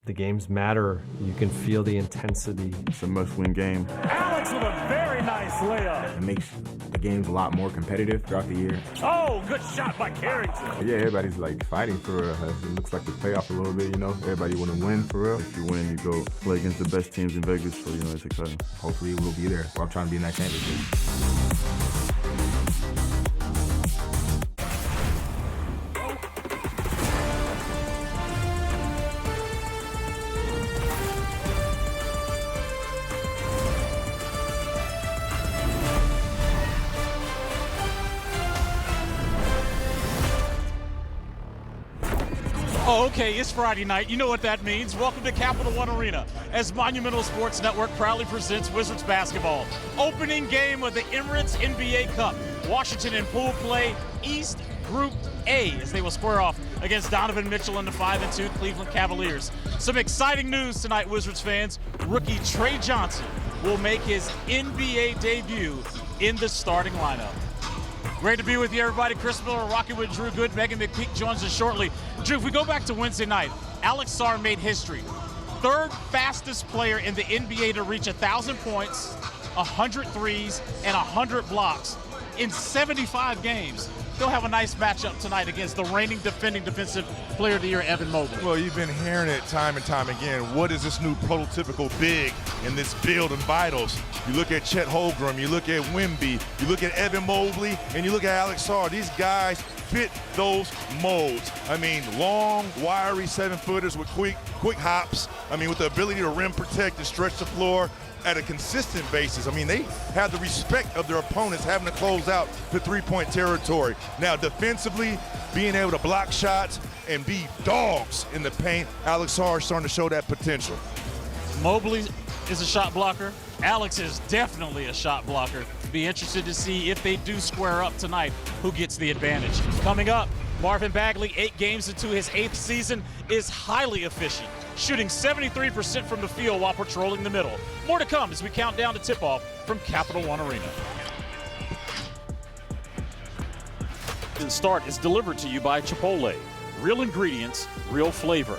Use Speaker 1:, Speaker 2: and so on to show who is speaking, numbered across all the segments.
Speaker 1: The games matter. You can feel the intensity.
Speaker 2: It's a must-win game.
Speaker 3: Alex with a very nice layup.
Speaker 4: It makes the games a lot more competitive throughout the year.
Speaker 3: Oh, good shot by Carrington.
Speaker 4: Yeah, everybody's like fighting for real. It looks like the playoff a little bit, you know. Everybody want to win for real.
Speaker 2: If you win, you go play against the best teams in Vegas, so it's exciting.
Speaker 4: Hopefully we'll be there. I'm trying to be in that championship.
Speaker 5: Oh, okay, it's Friday night. You know what that means. Welcome to Capital One Arena as Monumental Sports Network proudly presents Wizards basketball. Opening game of the Emirates NBA Cup. Washington in pool play, East Group A, as they will square off against Donovan Mitchell and the 5-2 Cleveland Cavaliers. Some exciting news tonight, Wizards fans. Rookie Trey Johnson will make his NBA debut in the starting lineup. Great to be with you, everybody. Chris Miller rocking with Drew Good. Megan McPeak joins us shortly. Drew, if we go back to Wednesday night, Alex Sarr made history. Third fastest player in the NBA to reach 1,000 points, 100 threes, and 100 blocks in 75 games. He'll have a nice matchup tonight against the reigning defending Defensive Player of the Year, Evan Mobley.
Speaker 6: Well, you've been hearing it time and time again. What is this new prototypical big in this build and vitals? You look at Chet Holmgren, you look at Wemby, you look at Evan Mobley, and you look at Alex Sarr. These guys fit those molds. I mean, long, wiry 7-footers with quick hops. I mean, with the ability to rim protect and stretch the floor at a consistent basis. I mean, they have the respect of their opponents having to close out the three-point territory. Now, defensively, being able to block shots and be dogs in the paint, Alex Sarr is starting to show that potential.
Speaker 5: Mobley is a shot blocker. Alex is definitely a shot blocker. Be interested to see if they do square up tonight, who gets the advantage. Coming up, Marvin Bagley, 8 games into his 8th season, is highly efficient, shooting 73% from the field while patrolling the middle. More to come as we count down to tip-off from Capital One Arena. The start is delivered to you by Chipotle. Real ingredients, real flavor.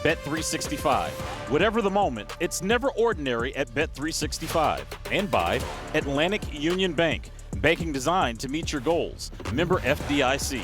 Speaker 5: Bet365. Whatever the moment, it's never ordinary at Bet365. And by Atlantic Union Bank. Banking designed to meet your goals. Member FDIC.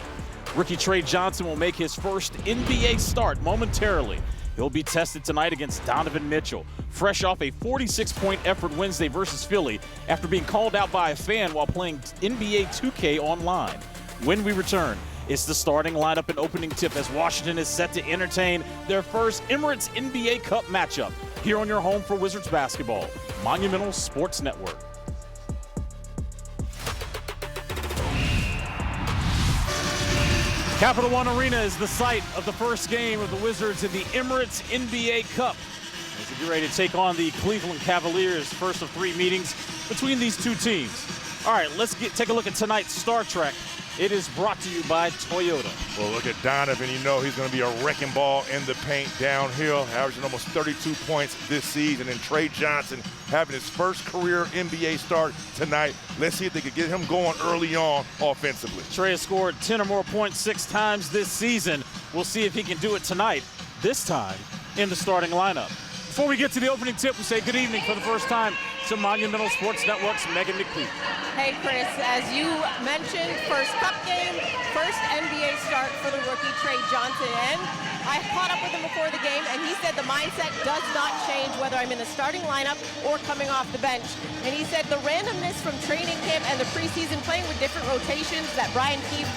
Speaker 5: Rookie Trey Johnson will make his first NBA start momentarily. He'll be tested tonight against Donovan Mitchell, fresh off a 46-point effort Wednesday versus Philly after being called out by a fan while playing NBA 2K online. When we return, it's the starting lineup and opening tip as Washington is set to entertain their first Emirates NBA Cup matchup here on your home for Wizards basketball, Monumental Sports Network. Capital One Arena is the site of the first game of the Wizards in the Emirates NBA Cup. As they get ready to take on the Cleveland Cavaliers, first of 3 meetings between these two teams. All right, let's take a look at tonight's Star Trek. It is brought to you by Toyota.
Speaker 6: Well, look at Donovan. You know he's going to be a wrecking ball in the paint downhill, averaging almost 32 points this season. And Trey Johnson having his first career NBA start tonight. Let's see if they can get him going early on offensively.
Speaker 5: Trey has scored 10 or more points 6 times this season. We'll see if he can do it tonight, this time in the starting lineup. Before we get to the opening tip, we say good evening for the first time to Monumental Sports Network's Megan McPeak.
Speaker 7: Hey, Chris, as you mentioned, first Cup game, first NBA start for the rookie Trey Johnson. And I caught up with him before the game, and he said the mindset does not change whether I'm in the starting lineup or coming off the bench. And he said the randomness from training camp and the preseason, playing with different rotations that Brian Keefe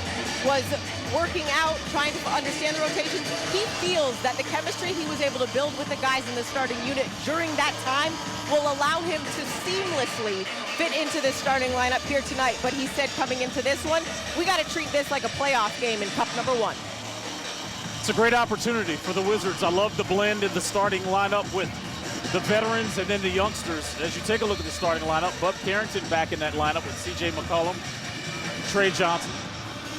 Speaker 7: was working out, trying to understand the rotations, he feels that the chemistry he was able to build with the guys in the starting unit during that time will allow him to seamlessly fit into this starting lineup here tonight. But he said coming into this one, we got to treat this like a playoff game in Cup number 1.
Speaker 5: It's a great opportunity for the Wizards. I love the blend in the starting lineup with the veterans and then the youngsters. As you take a look at the starting lineup, Bub Carrington back in that lineup with C.J. McCollum, Trey Johnson,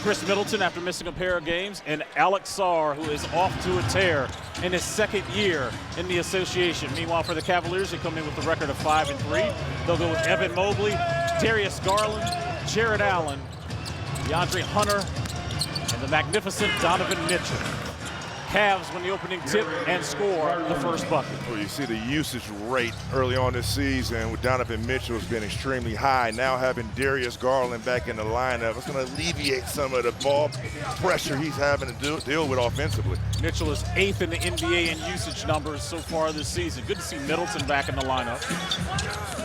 Speaker 5: Chris Middleton after missing a pair of games, and Alex Sarr, who is off to a tear in his second year in the association. Meanwhile, for the Cavaliers, they come in with a record of 5-3. They'll go with Evan Mobley, Darius Garland, Jared Allen, DeAndre Hunter, and the magnificent Donovan Mitchell. Cavs win the opening tip and score the first bucket.
Speaker 6: Well, you see the usage rate early on this season with Donovan Mitchell has been extremely high. Now having Darius Garland back in the lineup, it's going to alleviate some of the ball pressure he's having to deal with offensively.
Speaker 5: Mitchell is 8th in the NBA in usage numbers so far this season. Good to see Middleton back in the lineup.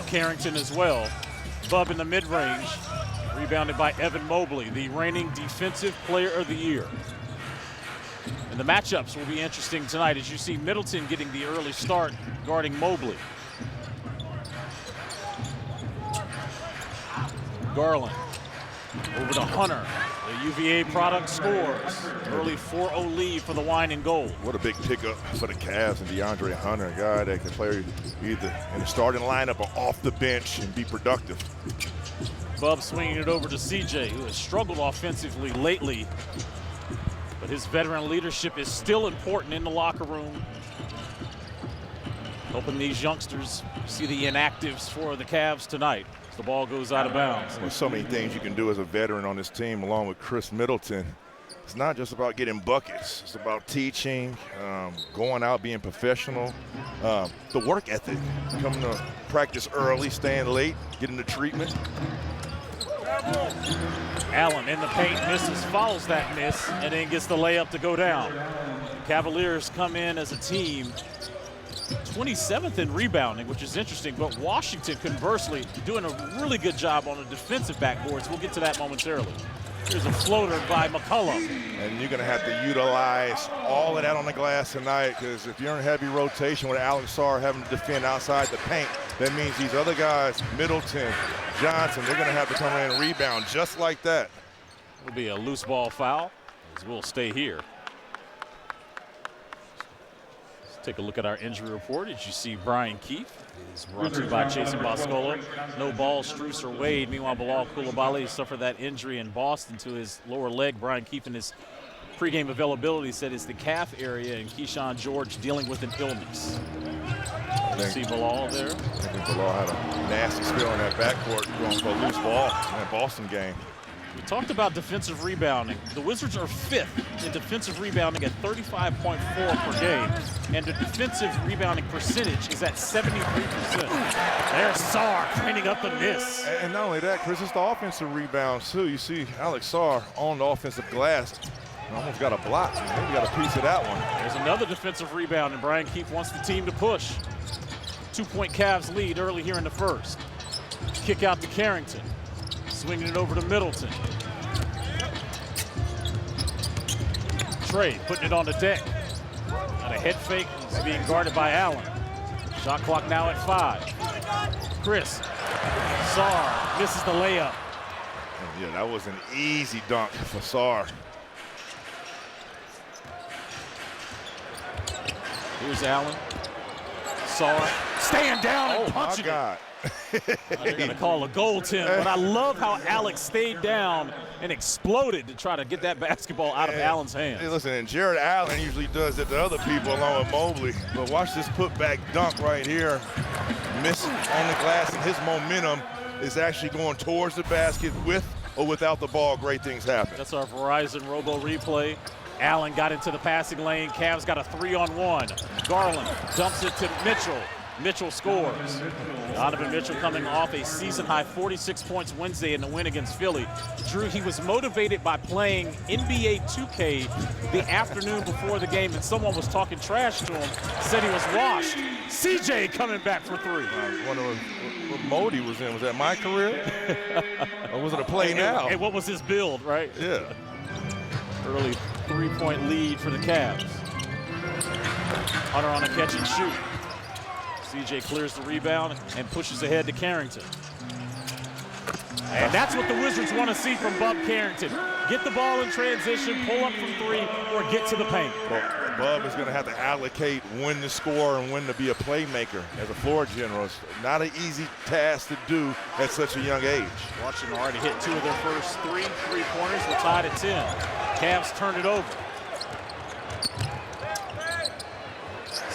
Speaker 5: Carrington as well. Bub in the mid-range, rebounded by Evan Mobley, the reigning Defensive Player of the Year. And the matchups will be interesting tonight as you see Middleton getting the early start guarding Mobley. Garland over to Hunter. The UVA product scores. Early 4-0 lead for the Wine and Gold.
Speaker 6: What a big pickup for the Cavs and DeAndre Hunter, a guy that can play either in the starting lineup or off the bench and be productive.
Speaker 5: Bub swinging it over to CJ, who has struggled offensively lately. But his veteran leadership is still important in the locker room. Hoping these youngsters see the inactives for the Cavs tonight as the ball goes out of bounds.
Speaker 6: There's so many things you can do as a veteran on this team along with Chris Middleton. It's not just about getting buckets. It's about teaching, going out, being professional, the work ethic, coming to practice early, staying late, getting the treatment.
Speaker 5: Allen in the paint, misses, follows that miss, and then gets the layup to go down. Cavaliers come in as a team 27th in rebounding, which is interesting, but Washington, conversely, doing a really good job on the defensive backboards. We'll get to that momentarily. Here's a floater by McCollum.
Speaker 6: And you're going to have to utilize all of that on the glass tonight, because if you're in heavy rotation with Alex Sarr having to defend outside the paint, that means these other guys, Middleton, Johnson, they're going to have to come in and rebound just like that.
Speaker 5: Will be a loose ball foul, as we'll stay here. Let's take a look at our injury report. As you see, Brian Keefe is brought to you by Jason Boscola. No ball, Strus or Wade. Meanwhile, Bilal Coulibaly suffered that injury in Boston to his lower leg. Brian Keefe in his pregame availability said it's the calf area, and Keyshawn George dealing with an illness. You see Bilal there.
Speaker 6: I think Bilal had a nasty spill in that backcourt going for a loose ball in that Boston game.
Speaker 5: We talked about defensive rebounding. The Wizards are 5th in defensive rebounding at 35.4 per game, and the defensive rebounding percentage is at 73%. There's Sarr cleaning up the miss.
Speaker 6: And not only that, Chris, it's the offensive rebounds too. You see Alex Sarr on the offensive glass. Almost got a block. Maybe got a piece of that one.
Speaker 5: There's another defensive rebound, and Brian Keefe wants the team to push. 2-point Cavs lead early here in the first. Kick out to Carrington. Swinging it over to Middleton. Trey putting it on the deck. Got a head fake. He's being guarded by Allen. Shot clock now at 5. Chris. Sarr misses the layup.
Speaker 6: Yeah, that was an easy dunk for Sarr.
Speaker 5: Here's Allen. Sarr staying down and punching it.
Speaker 6: God.
Speaker 5: They're going to call a goal, Tim, but I love how Alex stayed down and exploded to try to get that basketball out of Allen's hands.
Speaker 6: Hey, listen, and Jared Allen usually does it to other people along with Mobley, but watch this putback dunk right here. Missing on the glass, and his momentum is actually going towards the basket with or without the ball. Great things happen.
Speaker 5: That's our Verizon Robo replay. Allen got into the passing lane. Cavs got a 3-on-1. Garland dumps it to Mitchell. Mitchell scores. Donovan Mitchell coming off a season-high 46 points Wednesday in the win against Philly. Drew, he was motivated by playing NBA 2K the afternoon before the game, and someone was talking trash to him, said he was washed. CJ coming back for 3.
Speaker 6: I wonder what mode he was in. Was that my career? Or was it a play now?
Speaker 5: And what was his build, right?
Speaker 6: Yeah.
Speaker 5: Early 3-point lead for the Cavs. Hunter on a catch and shoot. CJ clears the rebound and pushes ahead to Carrington. And that's what the Wizards want to see from Bub Carrington. Get the ball in transition, pull up from 3, or get to the paint.
Speaker 6: Well, Bub is going to have to allocate when to score and when to be a playmaker as a floor general. It's not an easy task to do at such a young age.
Speaker 5: Washington already hit 2 of their first 3 3-pointers. We're tied at 10. Cavs turn it over.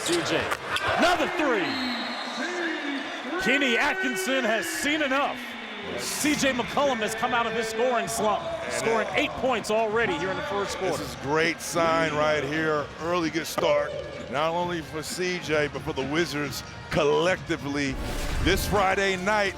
Speaker 5: CJ, another 3. Kenny Atkinson has seen enough. C.J. McCollum has come out of his scoring slump, scoring 8 points already here in the first quarter.
Speaker 6: This is a great sign right here. Early good start, not only for C.J., but for the Wizards collectively this Friday night.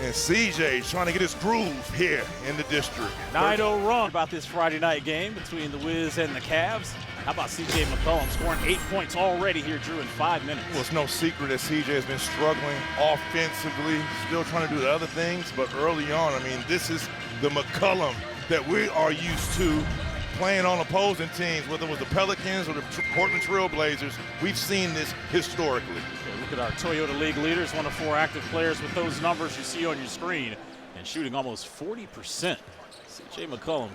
Speaker 6: And C.J. trying to get his groove here in the district.
Speaker 5: 9-0 run about this Friday night game between the Wiz and the Cavs. How about C.J. McCollum scoring 8 points already here, Drew, in 5 minutes?
Speaker 6: Well, it's no secret that C.J. has been struggling offensively, still trying to do the other things, but early on, I mean, this is the McCollum that we are used to playing on opposing teams, whether it was the Pelicans or the Portland Trail Blazers. We've seen this historically.
Speaker 5: Okay, look at our Toyota League leaders, 1 of 4 active players with those numbers you see on your screen, and shooting almost 40%. C.J. McCollum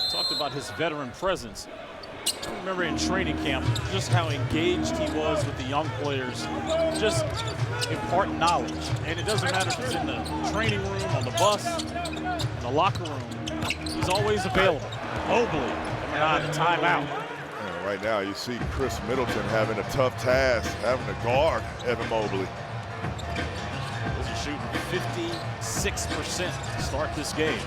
Speaker 5: talked about his veteran presence. I remember in training camp just how engaged he was with the young players, just imparting knowledge. And it doesn't matter if it's in the training room, on the bus, in the locker room, he's always available. Mobley coming out of the timeout.
Speaker 6: And right now you see Chris Middleton having a tough task, having to guard Evan Mobley.
Speaker 5: Those are shooting 56% to start this game.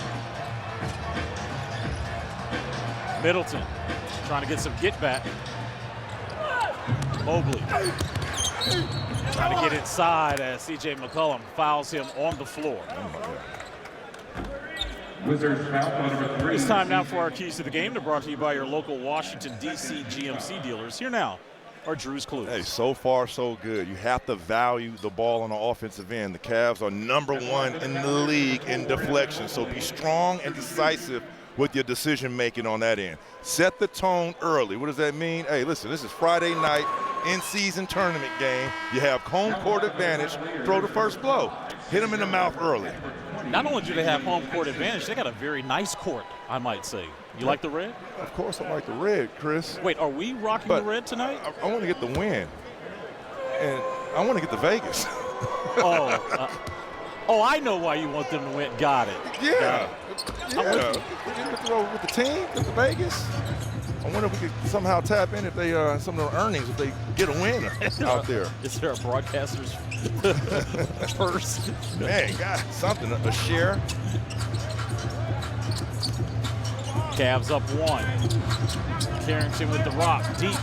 Speaker 5: Middleton trying to get some get back. Mobley trying to get inside as C.J. McCollum fouls him on the floor.
Speaker 8: Wizards foul number 3.
Speaker 5: It's time now for our keys to the game. They're brought to you by your local Washington, D.C. GMC dealers. Here now are Drew's clues.
Speaker 6: Hey, so far so good. You have to value the ball on the offensive end. The Cavs are #1 in the league in deflection, so be strong and decisive with your decision making on that end. Set the tone early. What does that mean? Hey, listen, this is Friday night in-season tournament game. You have home court advantage. Throw the first blow. Hit them in the mouth early.
Speaker 5: Not only do they have home court advantage, they got a very nice court, I might say. You like the red?
Speaker 6: Of course I like the red, Chris.
Speaker 5: Wait, are we rocking the red tonight?
Speaker 6: I want to get the win. And I want to get the Vegas.
Speaker 5: Oh, I know why you want them to win. Got it.
Speaker 6: Yeah.
Speaker 5: Got it.
Speaker 6: With the team, with the Vegas. I wonder if we could somehow tap in if they some of their earnings if they get a win out there.
Speaker 5: Is there a broadcaster's purse?
Speaker 6: Man, got something, a share.
Speaker 5: Cavs up 1. Carrington with the rock, deep.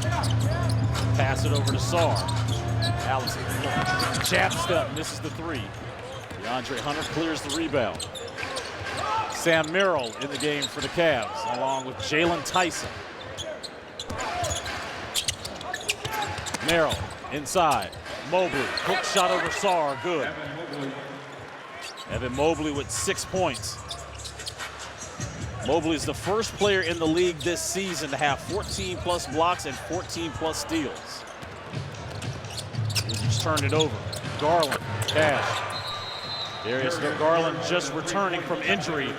Speaker 5: Pass it over to Sarr. Allison, jab step, misses the 3. DeAndre Hunter clears the rebound. Sam Merrill in the game for the Cavs, along with Jalen Tyson. Merrill inside. Mobley, hook shot over Sarr, good. Evan Mobley with 6 points. Mobley is the first player in the league this season to have 14+ blocks and 14+ steals. He's turned it over. Garland, Cash. Darius Garland just returning from injury.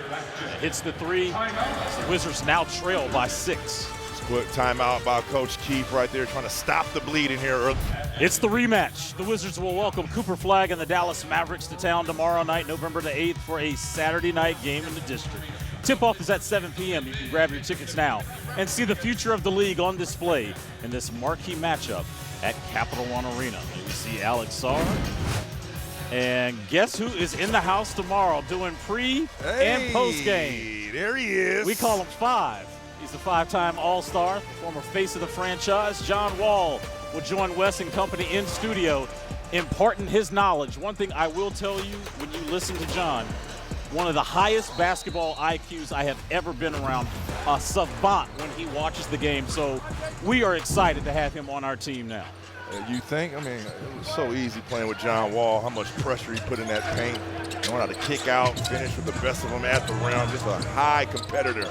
Speaker 5: Hits the 3. The Wizards now trail by 6.
Speaker 6: Quick timeout by Coach Keefe right there trying to stop the bleeding here early.
Speaker 5: It's the rematch. The Wizards will welcome Cooper Flagg and the Dallas Mavericks to town tomorrow night, November the 8th, for a Saturday night game in the district. Tip-off is at 7 p.m. You can grab your tickets now and see the future of the league on display in this marquee matchup at Capital One Arena. We see Alex Sarr. And guess who is in the house tomorrow doing pre and post game?
Speaker 6: There he is.
Speaker 5: We call him 5. He's the 5-time All-Star, former face of the franchise. John Wall will join Wes and company in studio, imparting his knowledge. One thing I will tell you when you listen to John, one of the highest basketball IQs I have ever been around, a savant when he watches the game. So we are excited to have him on our team now.
Speaker 6: You think? I mean, it was so easy playing with John Wall, how much pressure he put in that paint, knowing how to kick out, finish with the best of them at the rim, just a high competitor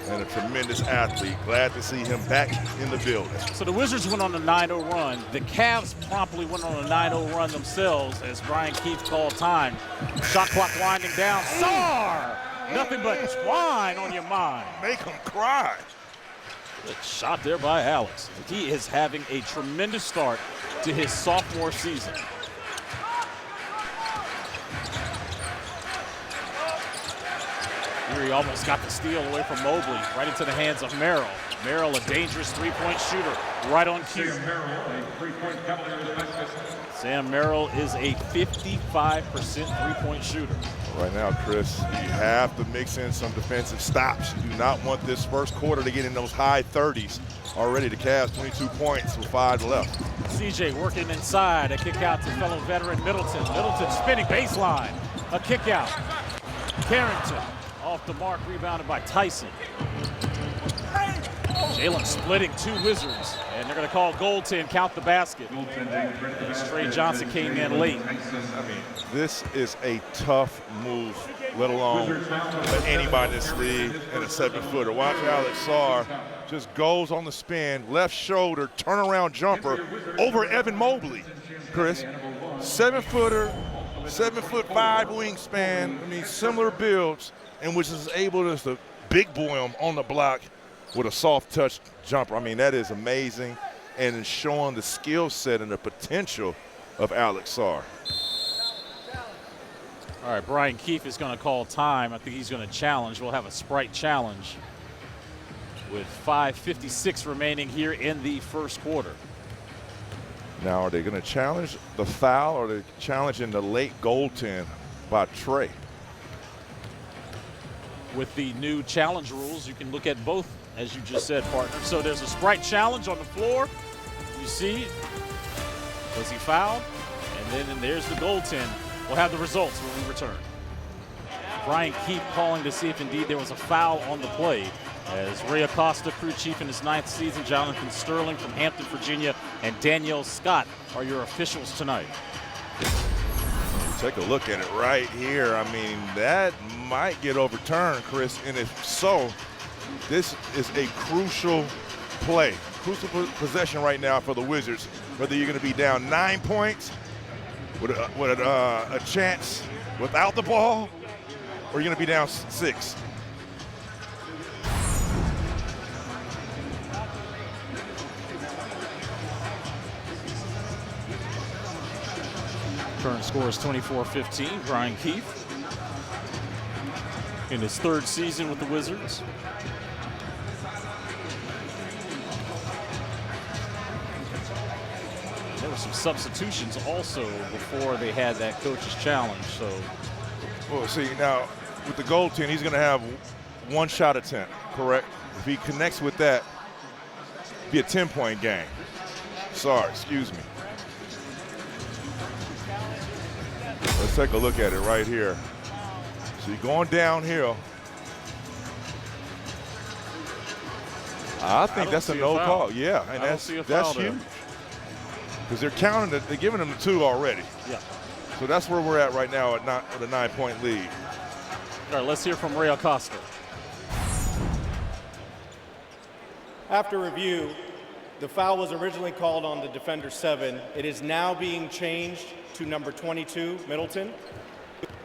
Speaker 6: and a tremendous athlete. Glad to see him back in the building.
Speaker 5: So the Wizards went on a 9-0 run. The Cavs promptly went on a 9-0 run themselves as Brian Keefe called time. Shot clock winding down. Sarr! Nothing but twine on your mind.
Speaker 6: Make him cry.
Speaker 5: Good shot there by Alex. He is having a tremendous start to his sophomore season. Here he almost got the steal away from Mobley, right into the hands of Merrill. Merrill, a dangerous three-point shooter, right on cue.
Speaker 8: Sam Merrill, a three-point Cavaliers basket.
Speaker 5: Sam Merrill is a 55% three-point shooter.
Speaker 6: Right now, Chris, you have to mix in some defensive stops. You do not want this first quarter to get in those high 30s. Already the Cavs 22 points with 5 left.
Speaker 5: CJ working inside, a kick out to fellow veteran Middleton. Middleton spinning baseline, a kick out. Carrington off the mark, rebounded by Tyson. Jalen splitting 2 Wizards, and they're going to call goaltend, count the basket. Trey Johnson came in late.
Speaker 6: I mean, this is a tough move, let alone let anybody in this league in a 7-footer. Watch Alex Sarr just goes on the spin, left shoulder, turnaround jumper over Evan Mobley. Chris, 7-footer, 7'5" wingspan. I mean, similar builds, and which is able to big boy him on the block with a soft touch jumper. I mean, that is amazing, and it's showing the skill set and the potential of Alex Sarr.
Speaker 5: All right, Brian Keefe is going to call time. I think he's going to challenge. We'll have a Sprite challenge with 5:56 remaining here in the first quarter.
Speaker 6: Now, are they going to challenge the foul, or are they challenging the late goaltend by Trey?
Speaker 5: With the new challenge rules, you can look at both, as you just said, partner. So there's a Sprite challenge on the floor. You see, was he fouled? And then there's the goaltend. We'll have the results when we return. Brian Keefe calling to see if indeed there was a foul on the play. As Ray Acosta, crew chief in his 9th season, Jonathan Sterling from Hampton, Virginia, and Danielle Scott are your officials tonight.
Speaker 6: Take a look at it right here. I mean, that might get overturned, Chris, and if so, this is a crucial play, crucial possession right now for the Wizards, whether you're going to be down 9 points with a chance without the ball, or you're going to be down 6.
Speaker 5: Current score is 24-15. Brian Keefe in his 3rd season with the Wizards. There were some substitutions also before they had that coach's challenge. So,
Speaker 6: well, see, now with the goaltend, he's going to have 1 shot attempt, correct? If he connects with that, it'd be a 10-point game. Sorry, excuse me. Let's take a look at it right here. So you're going downhill. I think that's a no call. Yeah, and that's huge. Because they're counting it, they're giving them the 2 already.
Speaker 5: Yeah.
Speaker 6: So that's where we're at right now with a 9-point lead.
Speaker 5: All right, let's hear from Ray Acosta.
Speaker 9: After review, the foul was originally called on the defender 7. It is now being changed to number 22, Middleton.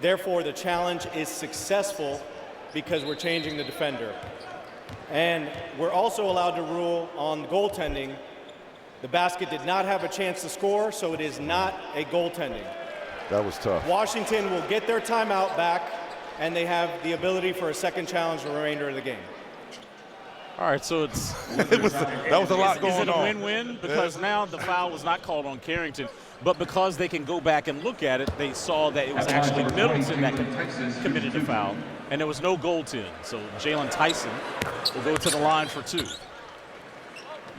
Speaker 9: Therefore, the challenge is successful because we're changing the defender. And we're also allowed to rule on goaltending. The basket did not have a chance to score, so it is not a goaltending.
Speaker 6: That was tough.
Speaker 9: Washington will get their timeout back, and they have the ability for a second challenge the remainder of the game.
Speaker 5: All right, so it's
Speaker 6: that was a lot going on.
Speaker 5: Is it a win-win? Because now the foul was not called on Carrington, but because they can go back and look at it, they saw that it was actually Middleton that committed the foul, and there was no goaltend. So Jalen Tyson will go to the line for 2. You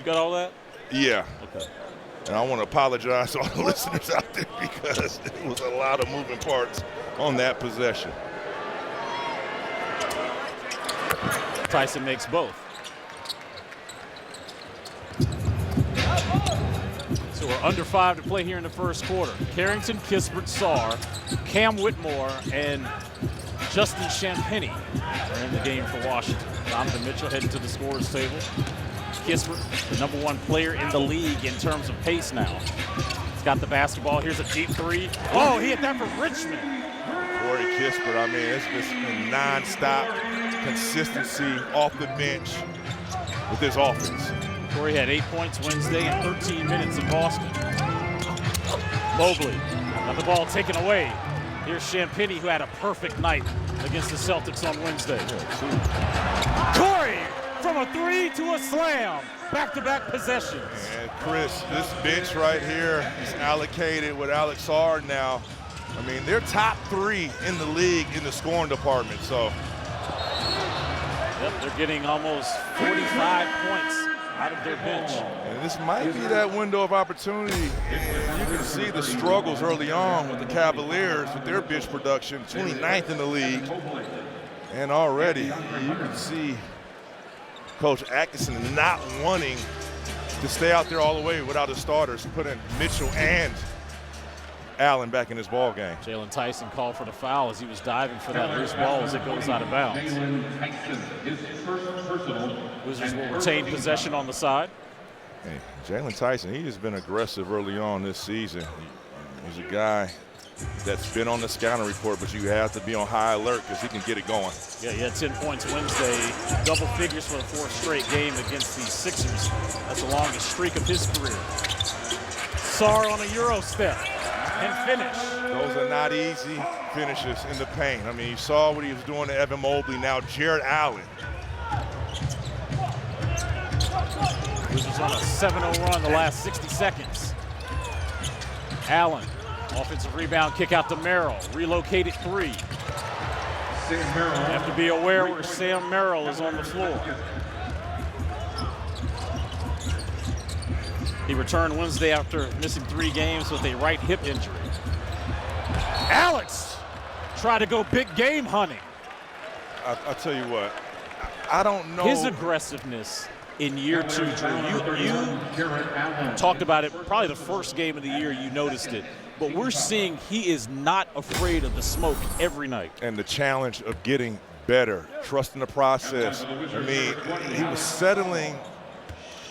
Speaker 5: got all that?
Speaker 6: Yeah.
Speaker 5: Okay.
Speaker 6: And I want to apologize to all the listeners out there because it was a lot of moving parts on that possession.
Speaker 5: Tyson makes both. So we're under 5 to play here in the first quarter. Carrington, Kispert, Sarr, Cam Whitmore, and Justin Champagnie are in the game for Washington. Donovan Mitchell heading to the scorer's table. Kispert, the #1 player in the league in terms of pace now. He's got the basketball. Here's a deep 3. Oh, he hit that from Richmond.
Speaker 6: Corey Kispert, I mean, it's just been nonstop consistency off the bench with this offense.
Speaker 5: Corey had 8 points Wednesday and 13 minutes in Boston. Mobley got the ball taken away. Here's Champagnie, who had a perfect night against the Celtics on Wednesday. Corey from a three to a slam. Back-to-back possessions.
Speaker 6: And Chris, this bench right here is allocated with Alex R now. I mean, they're top 3 in the league in the scoring department, so.
Speaker 5: Yep, they're getting almost 45 points out of their bench.
Speaker 6: And this might be that window of opportunity. And you can see the struggles early on with the Cavaliers with their bench production, 29th in the league. And already you can see Coach Atkinson not wanting to stay out there all the way without his starters, putting Mitchell and Allen back in his ball game.
Speaker 5: Jalen Tyson called for the foul as he was diving for that loose ball as it goes out of bounds. Wizards will retain possession on the side.
Speaker 6: Hey, Jalen Tyson, he has been aggressive early on this season. He's a guy that's been on the scouting report, but you have to be on high alert because he can get it going.
Speaker 5: Yeah, he had 10 points Wednesday, double figures for the 4th straight game against the Sixers. That's the longest streak of his career. Sarr on a Euro step and finish.
Speaker 6: Those are not easy finishes in the paint. I mean, you saw what he was doing to Evan Mobley. Now Jared Allen.
Speaker 5: Wizards on a 7-0 run the last 60 seconds. Allen, offensive rebound, kick out to Merrill. Relocated 3. You have to be aware where Sam Merrill is on the floor. He returned Wednesday after missing 3 games with a right hip injury. Alex tried to go big game hunting.
Speaker 6: I'll tell you what, I don't know.
Speaker 5: His aggressiveness in year 2, Drew, you talked about it probably the first game of the year you noticed it, but we're seeing he is not afraid of the smoke every night.
Speaker 6: And the challenge of getting better, trusting the process. I mean, he was settling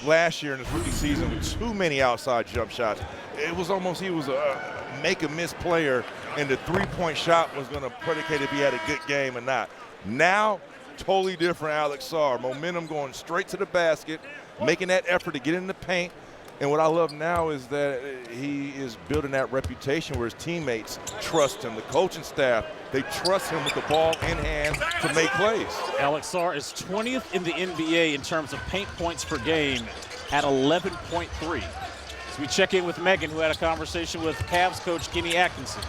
Speaker 6: last year in his rookie season with too many outside jump shots. It was almost he was a make-a-miss player, and the three-point shot was going to predicate if he had a good game or not. Now, totally different Alex Sarr. Momentum going straight to the basket, making that effort to get in the paint. And what I love now is that he is building that reputation where his teammates trust him. The coaching staff, they trust him with the ball in hand to make plays.
Speaker 5: Alex Sarr is 20th in the NBA in terms of paint points per game at 11.3. So we check in with Megan, who had a conversation with Cavs coach Kenny Atkinson.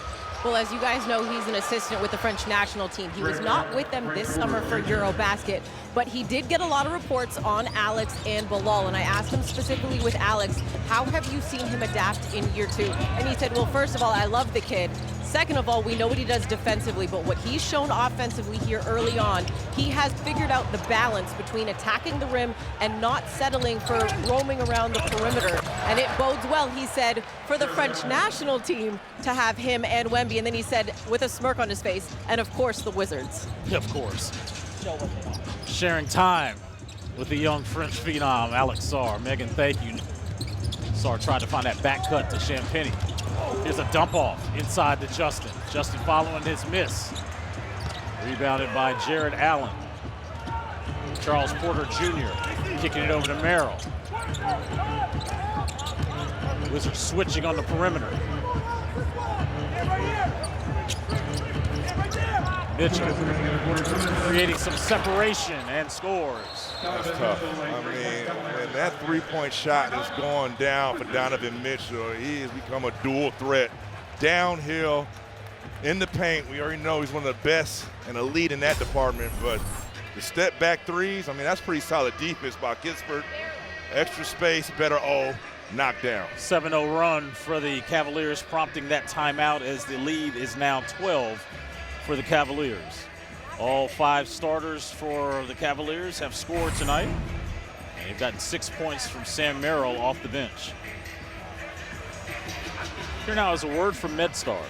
Speaker 7: Well, as you guys know, he's an assistant with the French national team. He was not with them this summer for Eurobasket, but he did get a lot of reports on Alex and Bilal. And I asked him specifically with Alex, how have you seen him adapt in year 2? And he said, well, first of all, I love the kid. Second of all, we know what he does defensively, but what he's shown offensively here early on, he has figured out the balance between attacking the rim and not settling for roaming around the perimeter. And it bodes well, he said, for the French national team to have him and Wemby. And then he said, with a smirk on his face, and of course, the Wizards.
Speaker 5: Of course. Sharing time with the young French phenom, Alex Sarr. Megan, thank you. Sarr tried to find that back cut to Champagny. Here's a dump off inside to Justin. Justin following his miss. Rebounded by Jared Allen. Charles Porter Jr. kicking it over to Merrill. Wizards switching on the perimeter. Mitchell creating some separation and scores.
Speaker 6: That's tough. I mean, and that three-point shot is going down for Donovan Mitchell. He has become a dual threat. Downhill, in the paint, we already know he's one of the best and elite in that department, but the step-back threes, I mean, that's pretty solid defense by Kispert. Extra space, better knocked down.
Speaker 5: 7-0 run for the Cavaliers, prompting that timeout as the lead is now 12 for the Cavaliers. All 5 starters for the Cavaliers have scored tonight. And they've gotten 6 points from Sam Merrill off the bench. Here now is a word from MedStar.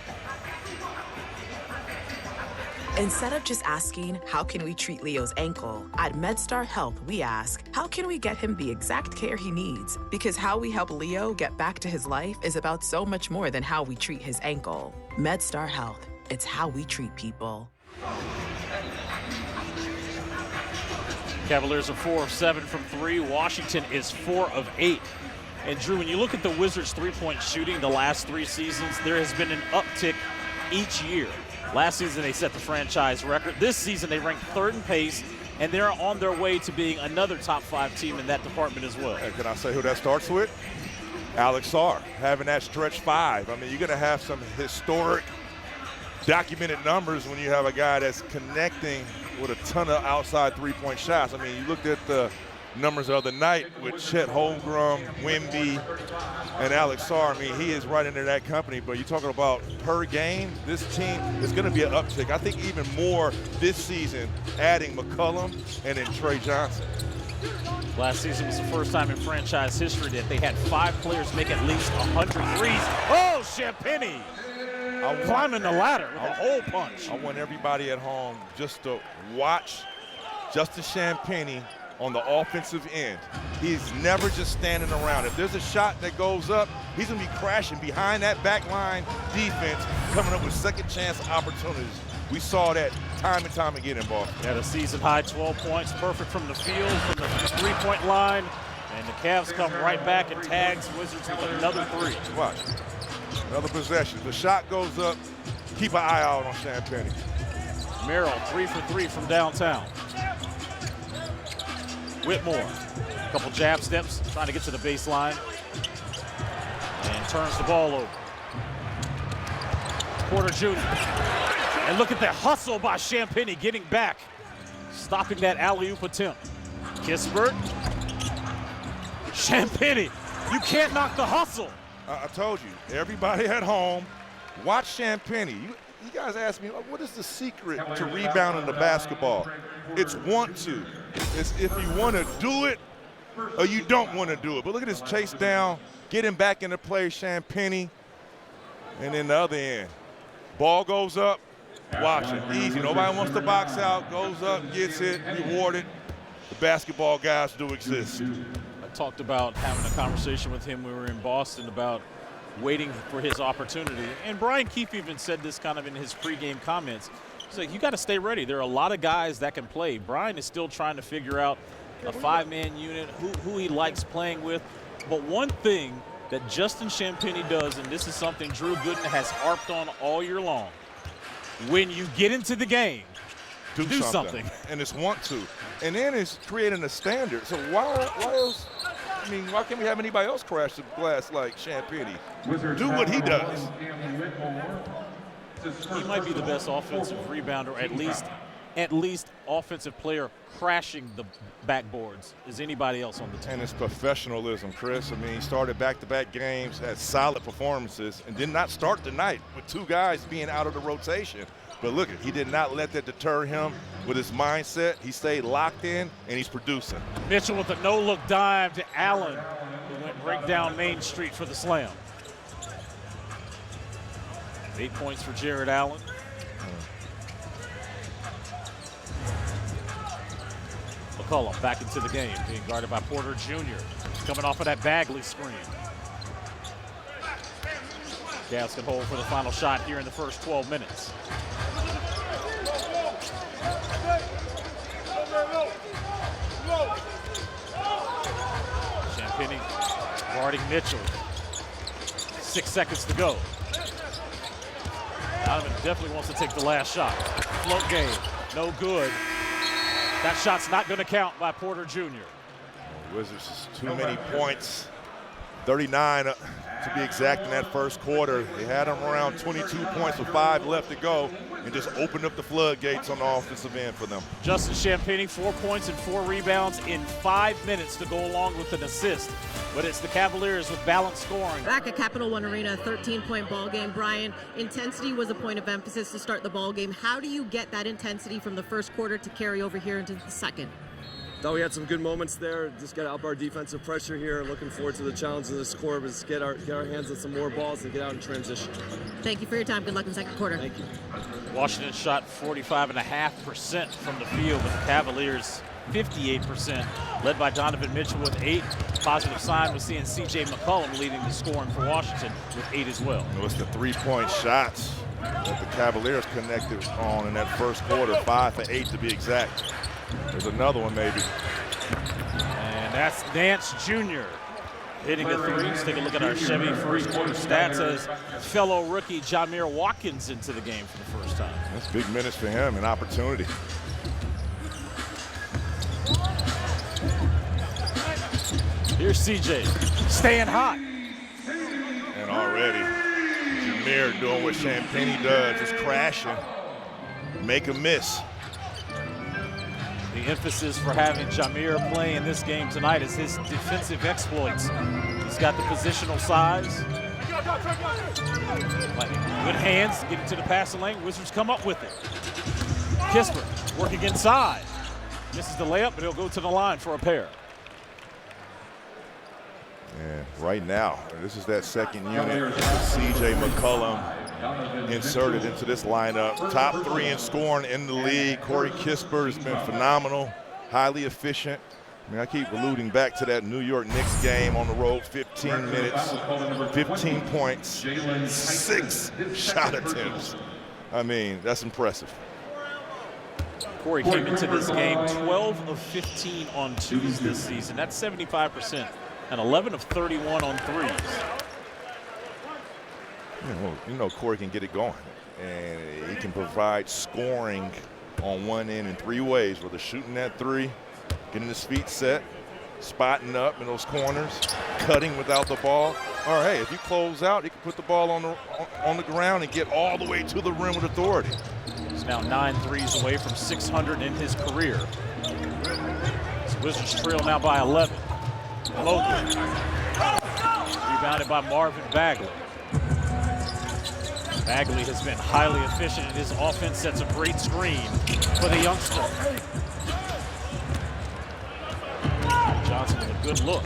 Speaker 10: Instead of just asking, how can we treat Leo's ankle? At MedStar Health, we ask, how can we get him the exact care he needs? Because how we help Leo get back to his life is about so much more than how we treat his ankle. MedStar Health, it's how we treat people.
Speaker 5: Cavaliers are 4 of 7 from 3. Washington is 4 of 8. And Drew, when you look at the Wizards' three-point shooting the last 3 seasons, there has been an uptick each year. Last season, they set the franchise record. This season, they ranked 3rd in pace and they're on their way to being another top 5 team in that department as well.
Speaker 6: And can I say who that starts with? Alex Sarr, having that stretch 5. I mean, you're going to have some historic documented numbers when you have a guy that's connecting with a ton of outside three-point shots. I mean, you looked at the numbers the other night with Chet Holmgren, Wemby, and Alex Sarr. I mean, he is right into that company. But you're talking about per game, this team is going to be an uptick. I think even more this season, adding McCollum and then Trey Johnson.
Speaker 5: Last season was the first time in franchise history that they had 5 players make at least 100 threes. Oh, Champagnie climbing the ladder with a hole punch.
Speaker 6: I want everybody at home just to watch Justin Champagnie on the offensive end. He's never just standing around. If there's a shot that goes up, he's going to be crashing behind that backline defense, coming up with second chance opportunities. We saw that time and time again in Boston.
Speaker 5: Had a season-high 12 points, perfect from the field, from the three-point line, and the Cavs come right back and tags Wizards with another 3.
Speaker 6: Watch. Another possession. The shot goes up. Keep an eye out on Champagnie.
Speaker 5: Merrill 3 for 3 from downtown. Whitmore, a couple jab steps, trying to get to the baseline, and turns the ball over. Porter Jr. And look at that hustle by Champagnie getting back, stopping that alley-oop attempt. Kispert. Champagnie, you can't knock the hustle.
Speaker 6: I told you, everybody at home, watch Champagnie. You guys ask me, what is the secret to rebounding the basketball? It's want to. It's if you want to do it or you don't want to do it. But look at this chase down, getting back into play, Champagnie. And then the other end, ball goes up, watch it, easy. Nobody wants to box out, goes up, gets it, rewarded. The basketball guys do exist.
Speaker 5: I talked about having a conversation with him when we were in Boston about waiting for his opportunity. And Brian Keefe even said this kind of in his pregame comments. He's like, you got to stay ready. There are a lot of guys that can play. Brian is still trying to figure out a 5-man unit, who he likes playing with. But one thing that Justin Champagnie does, and this is something Drew Gooden has harped on all year long, when you get into the game, do something.
Speaker 6: And it's want to. And then it's creating a standard. So why else? I mean, why can't we have anybody else crash the glass like Champagnie? Do what he does.
Speaker 5: He might be the best offensive rebounder, at least offensive player crashing the backboards as anybody else on the team.
Speaker 6: And it's professionalism, Chris. I mean, he started back-to-back games, had solid performances, and did not start tonight with 2 guys being out of the rotation. But look, he did not let that deter him with his mindset. He stayed locked in, and he's producing.
Speaker 5: Mitchell with a no-look dive to Allen, who went right down Main Street for the slam. 8 points for Jared Allen. McCollum back into the game, being guarded by Porter Jr. Coming off of that Bagley screen. Cavs can hold for the final shot here in the first 12 minutes. Champagnie guarding Mitchell. 6 seconds to go. Donovan definitely wants to take the last shot. Float game, no good. That shot's not going to count by Porter Jr.
Speaker 6: Wizards, too many points. 39 to be exact in that first quarter. They had them around 22 points with 5 left to go and just opened up the floodgates on the offensive end for them.
Speaker 5: Justin Champagnie, 4 points and 4 rebounds in 5 minutes to go along with an assist. But it's the Cavaliers with balanced scoring.
Speaker 7: Back at Capital One Arena, 13-point ball game. Brian, intensity was a point of emphasis to start the ball game. How do you get that intensity from the first quarter to carry over here into the second?
Speaker 11: Thought we had some good moments there. Just got to up our defensive pressure here. Looking forward to the challenge of this quarter, is get our hands on some more balls and get out in transition.
Speaker 7: Thank you for your time. Good luck in the second quarter.
Speaker 11: Thank you.
Speaker 5: Washington shot 45.5% from the field, with the Cavaliers 58%, led by Donovan Mitchell with 8. Positive sign was seeing C.J. McCollum leading the scoring for Washington with 8 as well.
Speaker 6: It was the 3-point shots that the Cavaliers connected on in that first quarter, 5 for 8 to be exact. There's another one maybe.
Speaker 5: And that's Nance Jr. hitting a 3. Let's take a look at our Chevy first quarter stats as fellow rookie Jamir Watkins into the game for the first time.
Speaker 6: That's big minutes for him, an opportunity.
Speaker 5: Here's CJ staying hot.
Speaker 6: And already, Jameer doing what Champagne does, just crashing, make a miss.
Speaker 5: The emphasis for having Jameer play in this game tonight is his defensive exploits. He's got the positional size. Good hands, getting to the passing lane. Wizards come up with it. Kisper working inside. Misses the layup, but he'll go to the line for a pair.
Speaker 6: And right now, this is that second unit. CJ McCollum inserted into this lineup. Top 3 in scoring in the league. Corey Kisper has been phenomenal, highly efficient. I mean, I keep alluding back to that New York Knicks game on the road, 15 minutes, 15 points, 6 shot attempts. I mean, that's impressive.
Speaker 5: Corey came into this game 12 of 15 on twos this season. That's 75%. And 11 of 31 on threes.
Speaker 6: You know Corey can get it going. And he can provide scoring on one end in 3 ways, whether shooting that 3, getting his feet set, spotting up in those corners, cutting without the ball. Or, hey, if you close out, he can put the ball on the ground and get all the way to the rim with authority.
Speaker 5: He's now 9 threes away from 600 in his career. So Wizards trail now by 11. Mobley. Rebounded by Marvin Bagley. Bagley has been highly efficient, and his offense sets a great screen for the youngster. Johnson with a good look.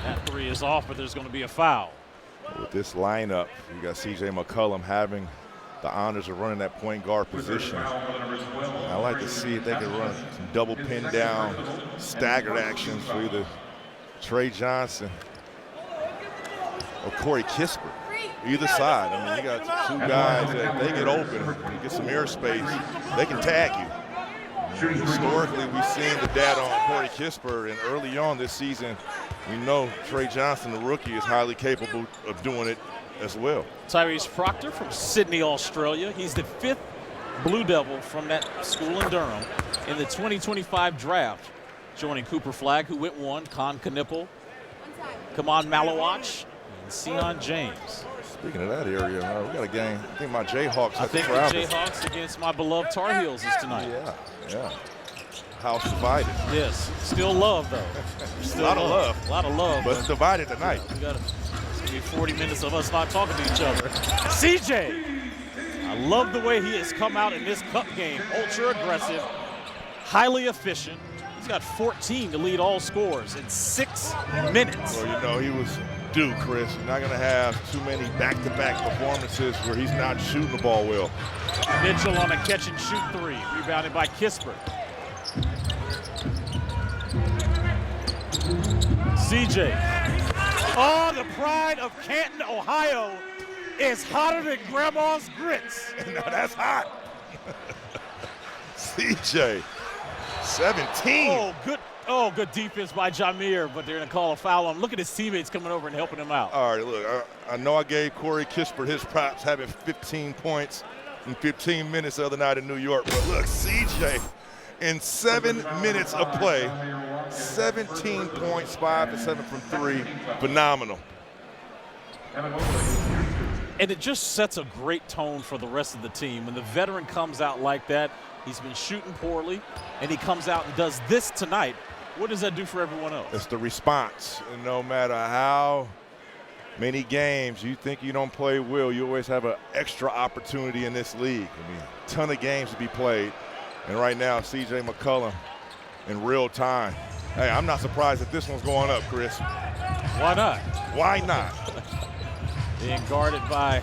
Speaker 5: That 3 is off, but there's going to be a foul.
Speaker 6: With this lineup, you got CJ McCollum having the honors of running that point guard position. I like to see if they can run some double pin down, staggered actions for either Trey Johnson or Corey Kisper. Either side. I mean, you got 2 guys that they get open and get some airspace, they can tag you. Historically, we've seen the data on Corey Kisper, and early on this season, we know Trey Johnson, the rookie, is highly capable of doing it as well.
Speaker 5: Tyrese Proctor from Sydney, Australia. He's the 5th Blue Devil from that school in Durham in the 2025 draft, joining Cooper Flagg, who went 1, Con Knipple, Kaman Malawach, and Sion James.
Speaker 6: Speaking of that area, we got a game. I think my Jayhawks have to travel.
Speaker 5: I think the Jayhawks against my beloved Tar Heels is tonight.
Speaker 6: Yeah. House divided.
Speaker 5: Yes. Still love, though. Still
Speaker 6: a lot of love.
Speaker 5: A lot of love.
Speaker 6: But it's divided tonight.
Speaker 5: We got it's going to be 40 minutes of us not talking to each other. CJ, I love the way he has come out in this cup game. Ultra aggressive, highly efficient. He's got 14 to lead all scores in 6 minutes.
Speaker 6: Well, you know, he was due, Chris. You're not going to have too many back-to-back performances where he's not shooting the ball well.
Speaker 5: Mitchell on a catch-and-shoot 3, rebounded by Kisper. CJ. Oh, the pride of Canton, Ohio is hotter than Grandma's grits.
Speaker 6: Now that's hot. CJ, 17.
Speaker 5: Oh, good defense by Jameer, but they're going to call a foul on him. Look at his teammates coming over and helping him out.
Speaker 6: All right, look, I know I gave Corey Kisper his props, having 15 points in 15 minutes the other night in New York. But look, CJ, in 7 minutes of play, 17 points, 5 to 7 from 3. Phenomenal.
Speaker 5: And it just sets a great tone for the rest of the team. When the veteran comes out like that, he's been shooting poorly, and he comes out and does this tonight. What does that do for everyone else?
Speaker 6: It's the response. And no matter how many games you think you don't play well, you always have an extra opportunity in this league. I mean, a ton of games to be played. And right now, CJ McCollum in real time. Hey, I'm not surprised that this one's going up, Chris.
Speaker 5: Why not?
Speaker 6: Why not?
Speaker 5: Being guarded by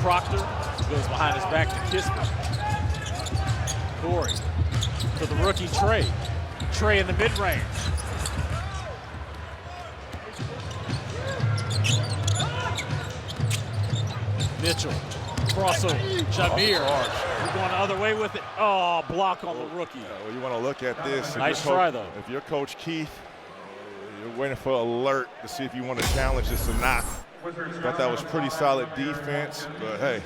Speaker 5: Proctor, who goes behind his back to Kisper. Corey to the rookie Trey. Trey in the mid-range. Mitchell, crossover, Jameer. We're going the other way with it. Oh, block on the rookie.
Speaker 6: Well, you want to look at this.
Speaker 5: Nice try, though.
Speaker 6: If you're Coach Keith, you're waiting for an alert to see if you want to challenge this or not. Thought that was pretty solid defense, but hey.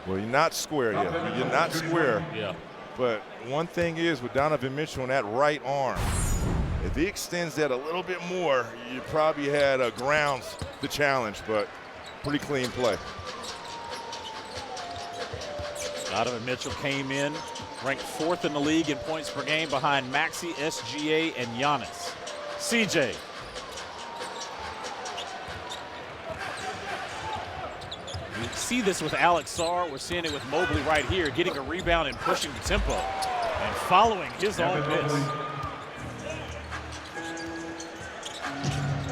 Speaker 6: Well, you're not square yet. You're not square.
Speaker 5: Yeah.
Speaker 6: But one thing is with Donovan Mitchell on that right arm, if he extends that a little bit more, you probably had grounds to challenge, but pretty clean play.
Speaker 5: Donovan Mitchell came in, ranked 4th in the league in points per game behind Maxey, SGA, and Giannis. CJ. We see this with Alex Sarr. We're seeing it with Mobley right here, getting a rebound and pushing the tempo and following his own miss.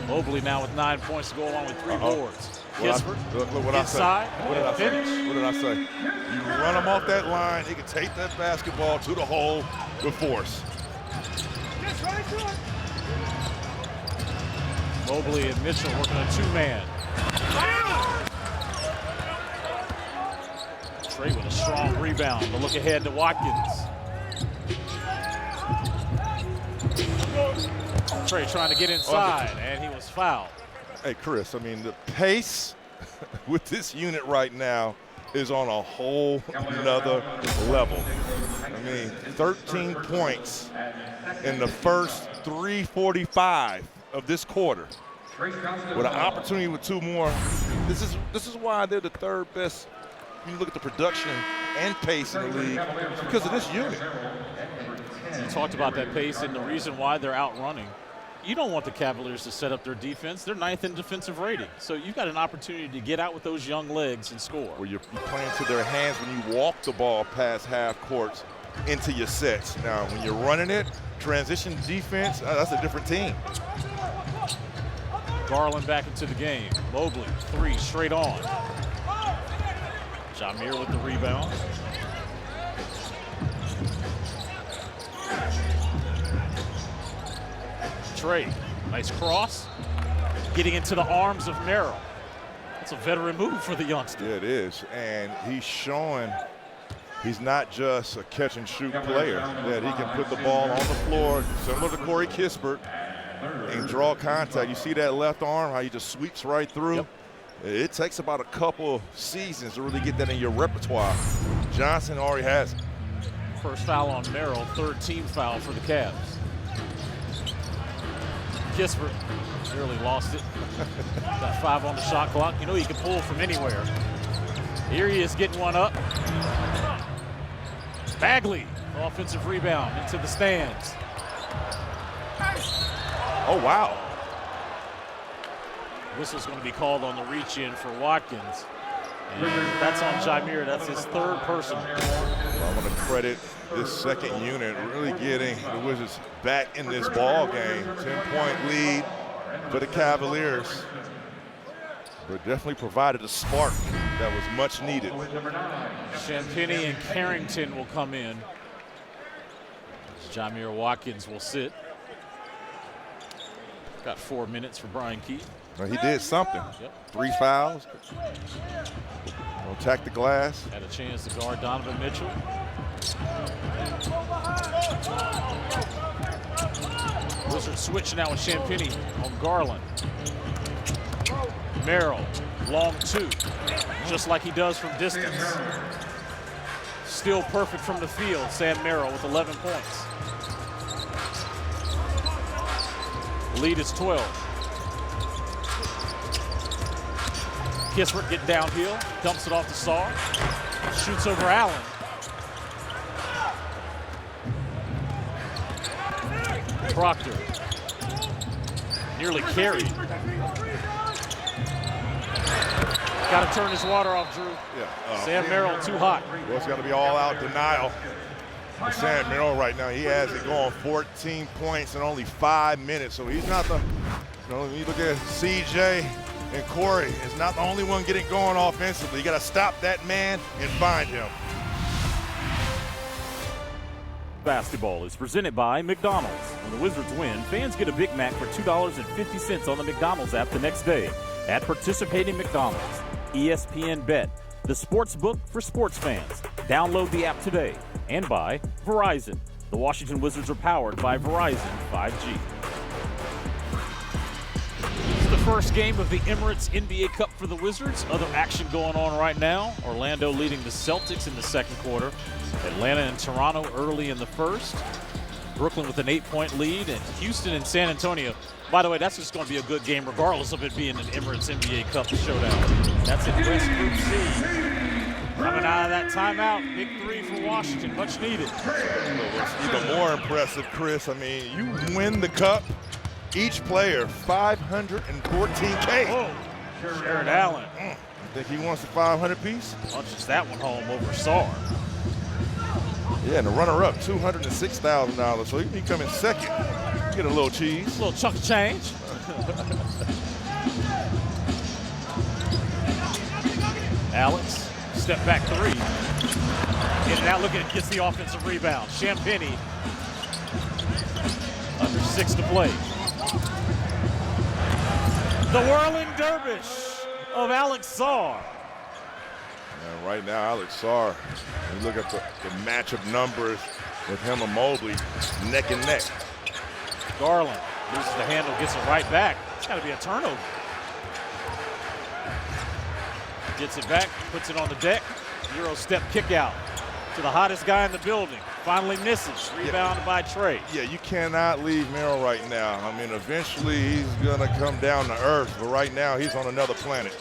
Speaker 5: Mobley now with 9 points to go along with 3 boards. Kispert,
Speaker 6: look what
Speaker 5: inside,
Speaker 6: I say. What did I say? What did I say? You run him off that line, he can take that basketball to the hole with force.
Speaker 5: Mobley and Mitchell working a 2-man. Trey with a strong rebound. The look ahead to Watkins. Trey trying to get inside, and he was fouled.
Speaker 6: Hey, Chris, I mean, the pace with this unit right now is on a whole nother level. I mean, 13 points in the first 3:45 of this quarter. With an opportunity with 2 more. This is why they're the 3rd best. When you look at the production and pace in the league, it's because of this unit.
Speaker 5: You talked about that pace and the reason why they're outrunning. You don't want the Cavaliers to set up their defense. They're 9th in defensive rating. So you've got an opportunity to get out with those young legs and score.
Speaker 6: Well, you're playing to their hands when you walk the ball past half courts into your sets. Now, when you're running it, transition defense, that's a different team.
Speaker 5: Garland back into the game. Mobley, 3 straight on. Jameer with the rebound. Trey, nice cross. Getting into the arms of Merrill. That's a veteran move for the youngster.
Speaker 6: Yeah, it is. And he's showing he's not just a catch and shoot player, that he can put the ball on the floor, similar to Corey Kispert, and draw contact. You see that left arm, how he just sweeps right through?
Speaker 5: Yep.
Speaker 6: It takes about a couple seasons to really get that in your repertoire. Johnson already has it.
Speaker 5: First foul on Merrill, 3rd team foul for the Cavs. Kispert nearly lost it. Got 5 on the shot clock. You know he can pull from anywhere. Here he is getting one up. Bagley, offensive rebound into the stands.
Speaker 6: Oh, wow.
Speaker 5: Whistle's going to be called on the reach-in for Watkins. And that's on Jameer. That's his 3rd personal.
Speaker 6: I want to credit this second unit really getting the Wizards back in this ball game. 10-point lead for the Cavaliers. But definitely provided a spark that was much needed.
Speaker 5: Champagnie and Carrington will come in. Jameer Watkins will sit. Got 4 minutes for Brian Keith.
Speaker 6: Well, he did something.
Speaker 5: Yep.
Speaker 6: 3 fouls. Attack the glass.
Speaker 5: Had a chance to guard Donovan Mitchell. Wizards switching out with Champagnie on Garland. Merrill, long 2, just like he does from distance. Still perfect from the field, Sam Merrill with 11 points. The lead is 12. Kispert getting downhill, dumps it off to Sarr, shoots over Allen. Proctor nearly carried. Got to turn his water off, Drew.
Speaker 6: Yeah.
Speaker 5: Sam Merrill too hot.
Speaker 6: Well, it's got to be all-out denial for Sam Merrill right now. He has it going 14 points in only 5 minutes, so he's not the, when you look at CJ and Corey, is not the only one getting going offensively. You got to stop that man and find him.
Speaker 5: Basketball is presented by McDonald's. When the Wizards win, fans get a Big Mac for $2.50 on the McDonald's app the next day. At participating McDonald's. ESPN Bet, the sports book for sports fans. Download the app today. And by Verizon. The Washington Wizards are powered by Verizon 5G. This is the First game of the Emirates NBA Cup for the Wizards. Other action going on right now. Orlando leading the Celtics in the second quarter. Atlanta and Toronto early in the first. Brooklyn with an 8-point lead, and Houston and San Antonio. By the way, that's just going to be a good game regardless of it being an Emirates NBA Cup showdown. That's in West Group C. Coming out of that timeout, big three for Washington, much needed.
Speaker 6: Even more impressive, Chris. I mean, you win the cup, each player $514K.
Speaker 5: Whoa, Jared Allen.
Speaker 6: I think he wants the 500 piece.
Speaker 5: Punches that one home over Sarr.
Speaker 6: Yeah, and the runner-up, $206,000. So he come in second. Get a little cheese.
Speaker 5: A little chunk of change. Alex, step back three. In and out, look at it, gets the offensive rebound. Champagnie, under 6 to play. The whirling dervish of Alex Sarr.
Speaker 6: And right now, Alex Sarr, you look at the matchup numbers with him and Mobley, neck and neck.
Speaker 5: Garland loses the handle, gets it right back. It's got to be a turnover. Gets it back, puts it on the deck. Euro step kick out to the hottest guy in the building. Finally misses, rebounded by Trey.
Speaker 6: Yeah, you cannot leave Merrill right now. I mean, eventually he's gonna come down to earth, but right now he's on another planet.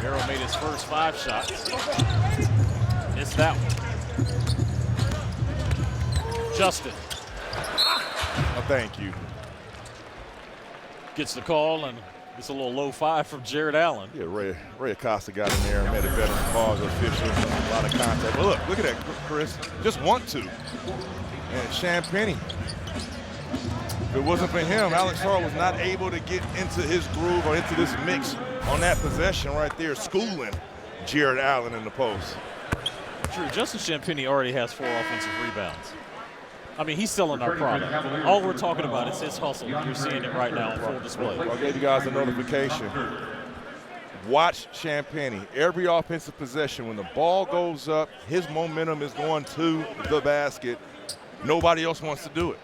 Speaker 5: Merrill made his first 5 shots. Missed that one. Justin.
Speaker 6: Oh, thank you.
Speaker 5: Gets the call, and it's a little low 5 from Jared Allen.
Speaker 6: Yeah, Ray Acosta got in there and made a veteran pause official. A lot of contact. But look at that, Chris. Just want to. And Champagnie. If it wasn't for him, Alex Sarr was not able to get into his groove or into this mix on that possession right there, schooling Jared Allen in the post.
Speaker 5: True, Justin Champagnie already has 4 offensive rebounds. I mean, he's selling our product. All we're talking about is his hustle. You're seeing it right now on full display.
Speaker 6: I gave you guys a notification. Watch Champagnie. Every offensive possession, when the ball goes up, his momentum is going to the basket. Nobody else wants to do it.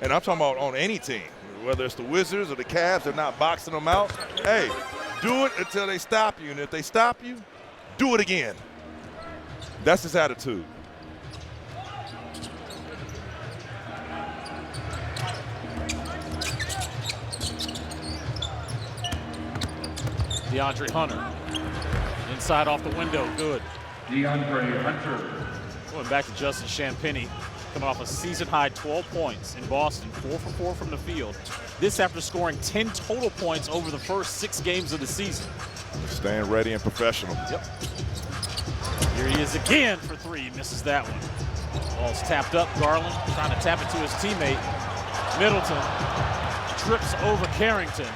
Speaker 6: And I'm talking about on any team, whether it's the Wizards or the Cavs, they're not boxing them out. Hey, do it until they stop you. And if they stop you, do it again. That's his attitude.
Speaker 5: DeAndre Hunter. Inside off the window, good.
Speaker 8: DeAndre Hunter.
Speaker 5: Going back to Justin Champagnie, coming off a season-high 12 points in Boston, 4 for 4 from the field. This after scoring 10 total points over the first 6 games of the season.
Speaker 6: Staying ready and professional.
Speaker 5: Yep. Here he is again for 3, he misses that one. Ball's tapped up, Garland trying to tap it to his teammate. Middleton trips over Carrington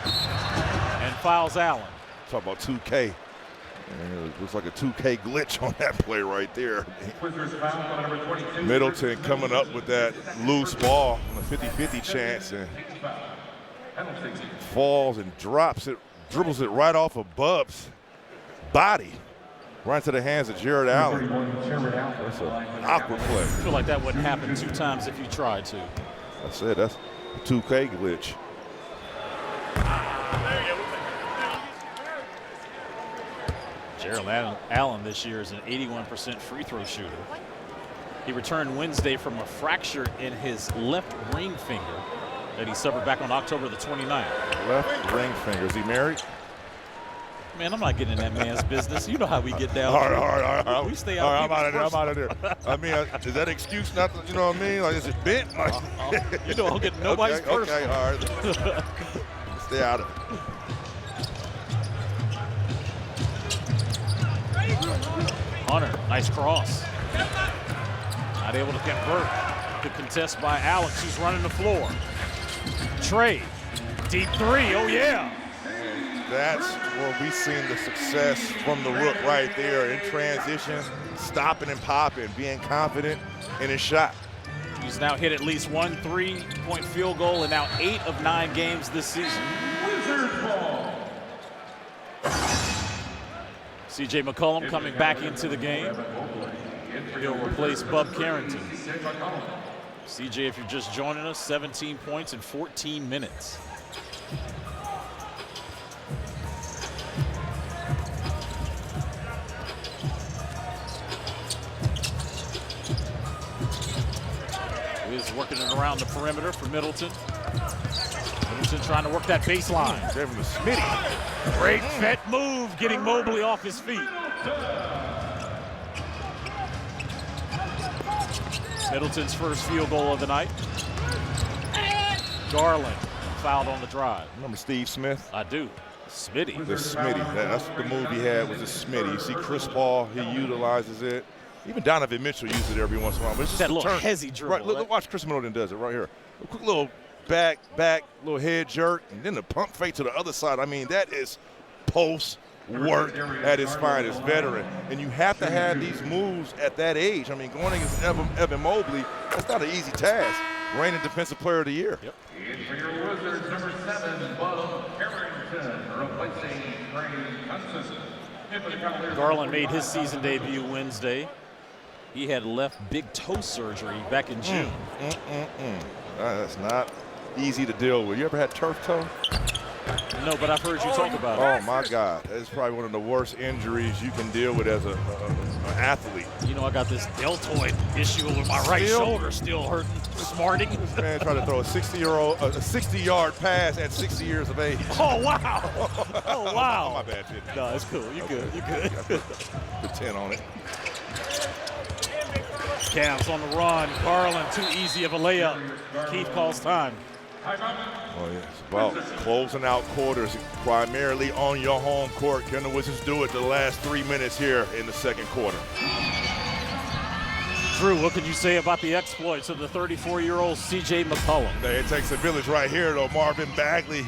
Speaker 5: and fouls Allen.
Speaker 6: Talk about 2K. It looks like a 2K glitch on that play right there. Middleton coming up with that loose ball on a 50-50 chance and falls and drops it, dribbles it right off of Bub's body, right into the hands of Jared Allen. That's an awkward play.
Speaker 5: I feel like that wouldn't happen 2 times if you tried to.
Speaker 6: That's it. That's a 2K glitch.
Speaker 5: Jared Allen this year is an 81% free throw shooter. He returned Wednesday from a fracture in his left ring finger that he suffered back on October the 29th.
Speaker 6: Left ring finger. Is he married?
Speaker 5: Man, I'm not getting in that man's business. You know how we get down.
Speaker 6: All right.
Speaker 5: We stay out.
Speaker 6: All right, I'm out of there. I mean, is that excuse not to, you know what I mean? Like, is it bent? Like,
Speaker 5: you know, I'll get nobody's personal.
Speaker 6: Okay, all right. Stay out of it.
Speaker 5: Hunter, nice cross. Not able to convert. Good contest by Alex, who's running the floor. Trey, deep 3, oh yeah.
Speaker 6: And that's where we've seen the success from the Rook right there in transition, stopping and popping, being confident in his shot.
Speaker 5: He's now hit at least 1 3-point field goal in now 8 of 9 games this season. C.J. McCollum coming back into the game. He'll replace Bub Carrington. C.J., if you're just joining us, 17 points in 14 minutes. around the perimeter for Middleton. Middleton trying to work that baseline.
Speaker 6: Devin the Smitty.
Speaker 5: Great vet move, getting Mobley off his feet. Middleton's first field goal of the night. Garland fouled on the drive.
Speaker 6: Remember Steve Smith?
Speaker 5: I do. Smitty.
Speaker 6: The Smitty. That's the move he had, was the Smitty. You see Chris Paul, he utilizes it. Even Donovan Mitchell uses it every once in a while. But it's just
Speaker 5: that
Speaker 6: a
Speaker 5: little
Speaker 6: turn.
Speaker 5: hezzy dribble.
Speaker 6: Right, look, watch Chris Middleton does it right here. A quick little back, little head jerk, and then the pump fake to the other side. I mean, that is post work at his finest, veteran. And you have to have these moves at that age. I mean, going against Evan Mobley, that's not an easy task. Reigning Defensive Player of the Year.
Speaker 5: Yep.
Speaker 8: For your Wizards, number 7, Bud Carrington, replacing Trey Johnson.
Speaker 5: Garland made his season debut Wednesday. He had left big toe surgery back in June.
Speaker 6: That's not easy to deal with. You ever had turf toe?
Speaker 5: No, but I've heard you talk about it.
Speaker 6: Oh, my God. That's probably one of the worst injuries you can deal with as an athlete.
Speaker 5: You know, I got this deltoid issue with my right shoulder still hurting, smarting.
Speaker 6: This man tried to throw a 60-yard pass at 60 years of age.
Speaker 5: Oh, wow. Oh, wow.
Speaker 6: My bad, Jimmy.
Speaker 5: No, it's cool. You good. You good.
Speaker 6: The 10 on it.
Speaker 5: Cavs on the run. Garland, too easy of a layup. Keith calls time.
Speaker 6: Oh, yes. Well, closing out quarters primarily on your home court. Can the Wizards do it the last 3 minutes here in the second quarter?
Speaker 5: Drew, what could you say about the exploits of the 34-year-old C.J. McCollum?
Speaker 6: It takes a village right here, though. Marvin Bagley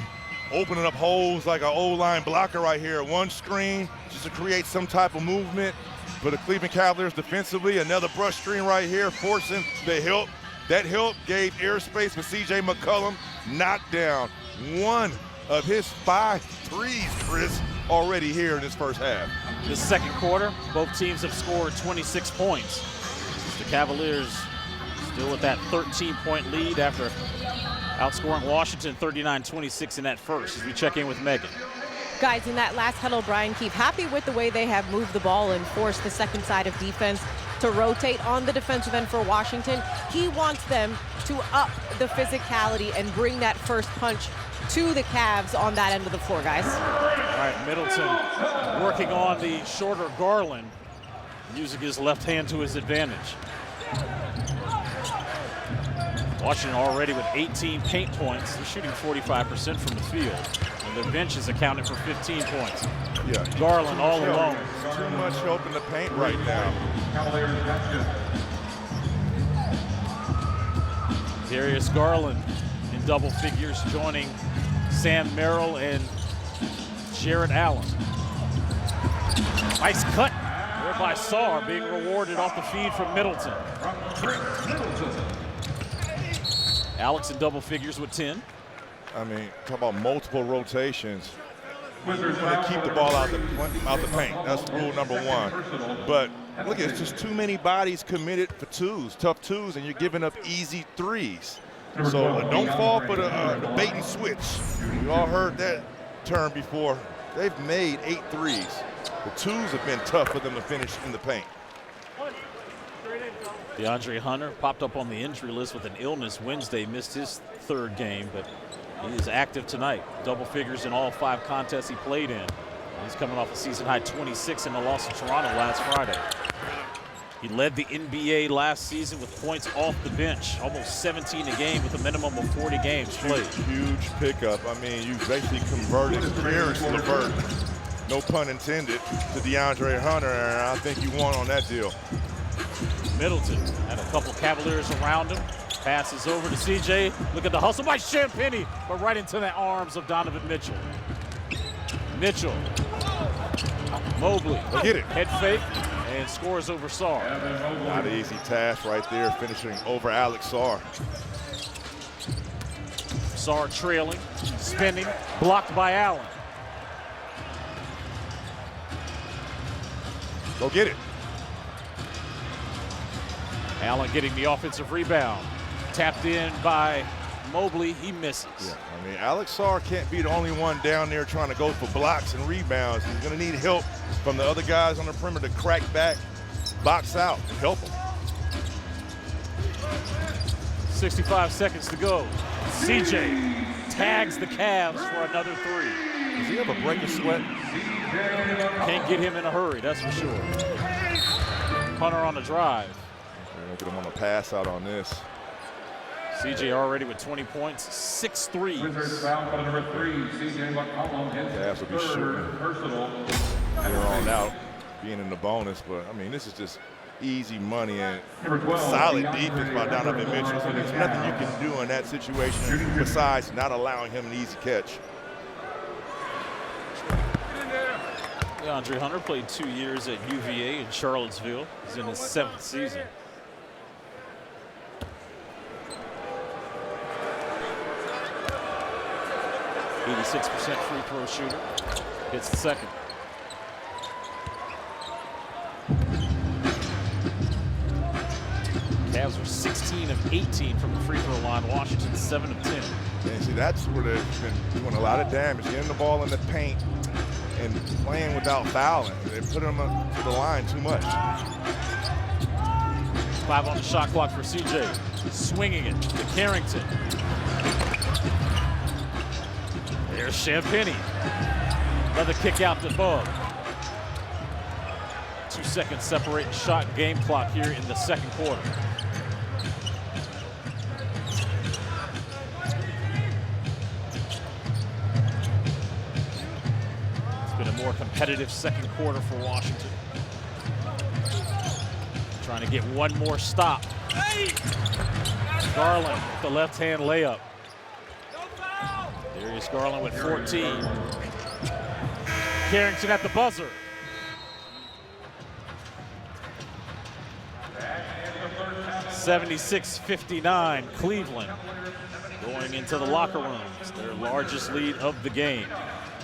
Speaker 6: opening up holes like an O-line blocker right here. One screen just to create some type of movement for the Cleveland Cavaliers defensively. Another brush screen right here, forcing the help. That help gave airspace for C.J. McCollum. Knocked down one of his 5 threes, Chris, already here in this first half.
Speaker 5: This second quarter, both teams have scored 26 points. The Cavaliers still with that 13-point lead after outscoring Washington 39-26 in that first, as we check in with Megan.
Speaker 7: Guys, in that last huddle, Brian Keefe, happy with the way they have moved the ball and forced the second side of defense to rotate on the defensive end for Washington. He wants them to up the physicality and bring that first punch to the Cavs on that end of the floor, guys.
Speaker 5: All right, Middleton working on the shorter Garland, using his left hand to his advantage. Washington already with 18 paint points. They're shooting 45% from the field. And their bench is accounting for 15 points.
Speaker 6: Yeah,
Speaker 5: Garland all alone.
Speaker 6: Too much help in the paint right now.
Speaker 5: Darius Garland in double figures, joining Sam Merrill and Jarrett Allen. Nice cut there by Sarr, being rewarded off the feed from Middleton. Alex in double figures with 10.
Speaker 6: I mean, talk about multiple rotations. You want to keep the ball out the paint. That's rule number 1. But look, it's just too many bodies committed for twos, tough twos, and you're giving up easy threes. So don't fall for the bait and switch. We all heard that term before. They've made 8 threes. The twos have been tough for them to finish in the paint.
Speaker 5: DeAndre Hunter popped up on the injury list with an illness Wednesday, missed his 3rd game, but he is active tonight. Double figures in all 5 contests he played in. He's coming off a season-high 26 in the loss to Toronto last Friday. He led the NBA last season with points off the bench, almost 17 a game with a minimum of 40 games played.
Speaker 6: Huge pickup. I mean, you basically converted Karis LeVert, no pun intended, to DeAndre Hunter, and I think you won on that deal.
Speaker 5: Middleton had a couple Cavaliers around him. Passes over to CJ. Look at the hustle by Champagnie, but right into the arms of Donovan Mitchell. Mitchell. Mobley.
Speaker 6: Get it.
Speaker 5: Head fake and scores over Sarr.
Speaker 6: Not an easy task right there, finishing over Alex Sarr.
Speaker 5: Sarr trailing, spinning, blocked by Allen.
Speaker 6: Go get it.
Speaker 5: Allen getting the offensive rebound. Tapped in by Mobley, he misses.
Speaker 6: Yeah, I mean, Alex Sarr can't be the only one down there trying to go for blocks and rebounds. He's going to need help from the other guys on the perimeter to crack back, box out, and help him.
Speaker 5: 65 seconds to go. CJ tags the Cavs for another three.
Speaker 6: Does he have a break of sweat?
Speaker 5: Can't get him in a hurry, that's for sure. Hunter on the drive.
Speaker 6: Look at him on the pass out on this.
Speaker 5: CJ already with 20 points, 6 threes.
Speaker 6: Cavs will be shooting here on out, being in the bonus. But, I mean, this is just easy money and solid defense by Donovan Mitchell. So there's nothing you can do in that situation besides not allowing him an easy catch.
Speaker 5: DeAndre Hunter played 2 years at UVA in Charlottesville. He's in his 7th season. .86% free throw shooter. Hits the second. Cavs are 16 of 18 from the free throw line. Washington 7 of 10.
Speaker 6: And see, that's where they've been doing a lot of damage, getting the ball in the paint and playing without fouling. They put them to the line too much.
Speaker 5: 5 on the shot clock for CJ. Swinging it to Carrington. There's Champagnie. Another kick out to Bug. 2 seconds separate shot game clock here in the second quarter. It's been a more competitive second quarter for Washington. Trying to get one more stop. Garland with the left-hand layup. Darius Garland with 14. Carrington at the buzzer. (76-59) Cleveland going into the locker rooms. Their largest lead of the game.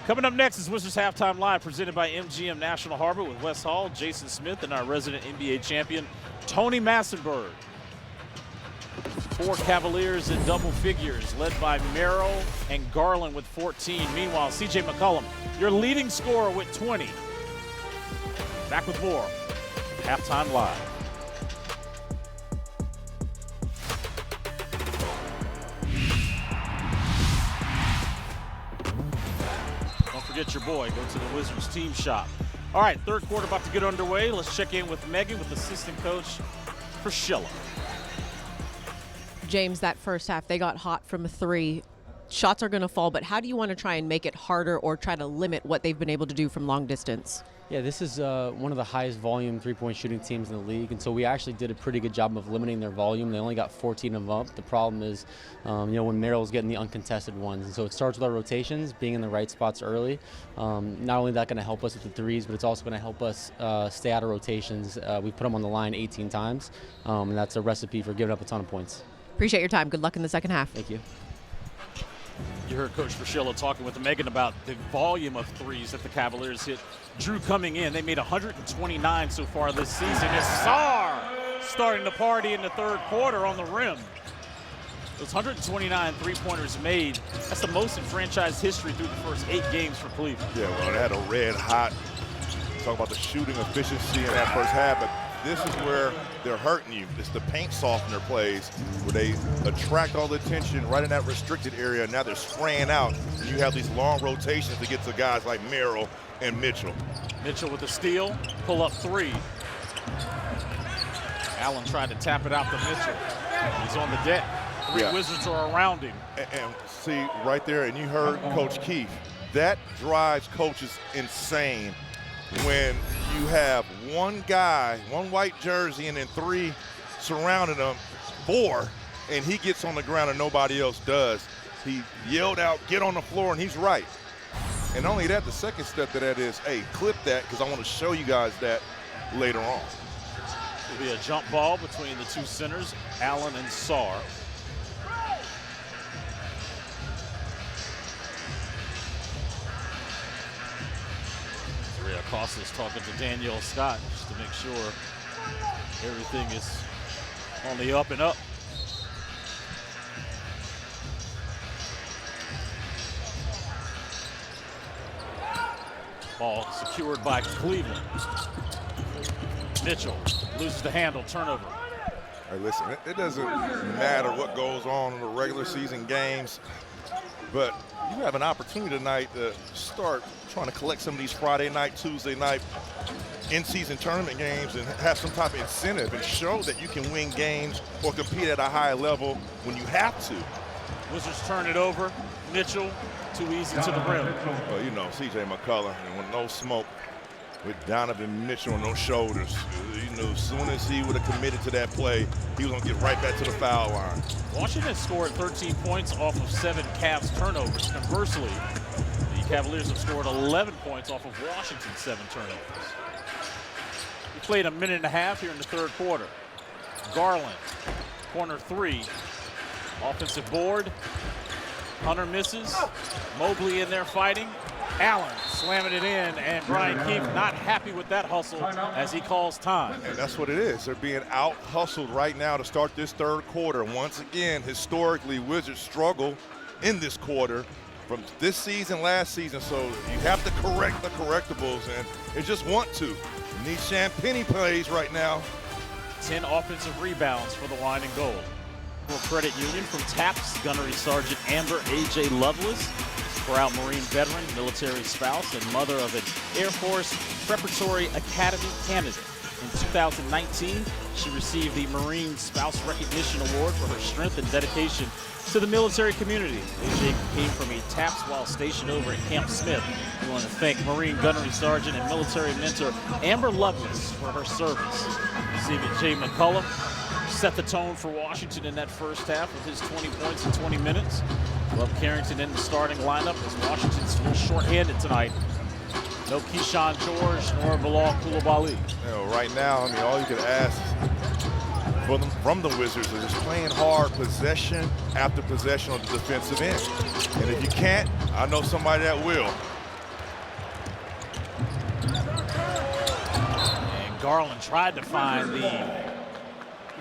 Speaker 5: Coming up next is Wizards Halftime Live, presented by MGM National Harbor with Wes Hall, Jason Smith, and our resident NBA champion, Tony Massenberg. 4 Cavaliers in double figures, led by Merrill and Garland with 14. Meanwhile, CJ McCollum, your leading scorer with 20. Back with more Halftime Live. Don't forget your boy. Go to the Wizards team shop. All right, third quarter about to get underway. Let's check in with Megan with assistant coach Priscilla.
Speaker 7: James, that first half, they got hot from 3. Shots are going to fall, but how do you want to try and make it harder or try to limit what they've been able to do from long distance?
Speaker 12: Yeah, this is one of the highest volume three-point shooting teams in the league, and so we actually did a pretty good job of limiting their volume. They only got 14 of them up. The problem is, when Merrill's getting the uncontested ones, and so it starts with our rotations, being in the right spots early. Not only that going to help us with the threes, but it's also going to help us stay out of rotations. We put them on the line 18 times, and that's a recipe for giving up a ton of points.
Speaker 7: Appreciate your time. Good luck in the second half.
Speaker 12: Thank you.
Speaker 5: You heard Coach Priscilla talking with Megan about the volume of threes that the Cavaliers hit. Drew coming in, they made 129 so far this season. As Sarr starting to party in the third quarter on the rim. Those 129 three-pointers made, that's the most in franchise history through the first 8 games for Cleveland.
Speaker 6: Yeah, well, they had a red hot. Talk about the shooting efficiency in that first half, but this is where they're hurting you. It's the paint softener plays where they attract all the attention right in that restricted area. Now they're spraying out. And you have these long rotations to get to guys like Merrill and Mitchell.
Speaker 5: Mitchell with the steal, pull up 3. Allen tried to tap it out to Mitchell. He's on the deck. 3 Wizards are around him.
Speaker 6: And see right there, and you heard Coach Keefe. That drives coaches insane when you have one guy, one white jersey, and then 3 surrounding him, 4, and he gets on the ground and nobody else does. He yelled out, "Get on the floor," and he's right. And not only that, the second step to that is, hey, clip that, because I want to show you guys that later on.
Speaker 5: It'll be a jump ball between the 2 centers, Allen and Sarr. Costas talking to Danielle Scott just to make sure everything is on the up and up. Ball secured by Cleveland. Mitchell loses the handle, turnover.
Speaker 6: Hey, listen, it doesn't matter what goes on in the regular season games, but you have an opportunity tonight to start trying to collect some of these Friday night, Tuesday night in-season tournament games and have some type of incentive and show that you can win games or compete at a high level when you have to.
Speaker 5: Wizards turn it over. Mitchell, too easy to the rim.
Speaker 6: Well, you know, C.J. McCullough, and with no smoke, with Donovan Mitchell on those shoulders, you know, as soon as he would have committed to that play, he was going to get right back to the foul line.
Speaker 5: Washington scored 13 points off of 7 Cavs turnovers. Conversely, the Cavaliers have scored 11 points off of Washington's 7 turnovers. We played a minute and a half here in the third quarter. Garland, corner 3, offensive board. Hunter misses. Mobley in there fighting. Allen slamming it in, and Brian Keefe not happy with that hustle as he calls time.
Speaker 6: And that's what it is. They're being out-hustled right now to start this third quarter. Once again, historically, Wizards struggle in this quarter from this season, last season, so you have to correct the correctables, and they just want to. You need Champagny plays right now.
Speaker 5: 10 offensive rebounds for the Wine and Gold. Credit Union from TAPS, Gunnery Sergeant Amber A.J. Lovelace, proud Marine veteran, military spouse, and mother of an Air Force Preparatory Academy candidate. In 2019, she received the Marine Spouse Recognition Award for her strength and dedication to the military community. A.J. came from a TAPS while stationed over at Camp Smith. We want to thank Marine Gunnery Sergeant and military mentor Amber Lovelace for her service. C.J. McCollum set the tone for Washington in that first half with his 20 points in 20 minutes. Love Carrington in the starting lineup as Washington's a little short-handed tonight. No Keyshawn George nor Bilal Coulibaly.
Speaker 6: You know, right now, I mean, all you could ask from the Wizards is just playing hard possession after possession on the defensive end. And if you can't, I know somebody that will.
Speaker 5: And Garland tried to find the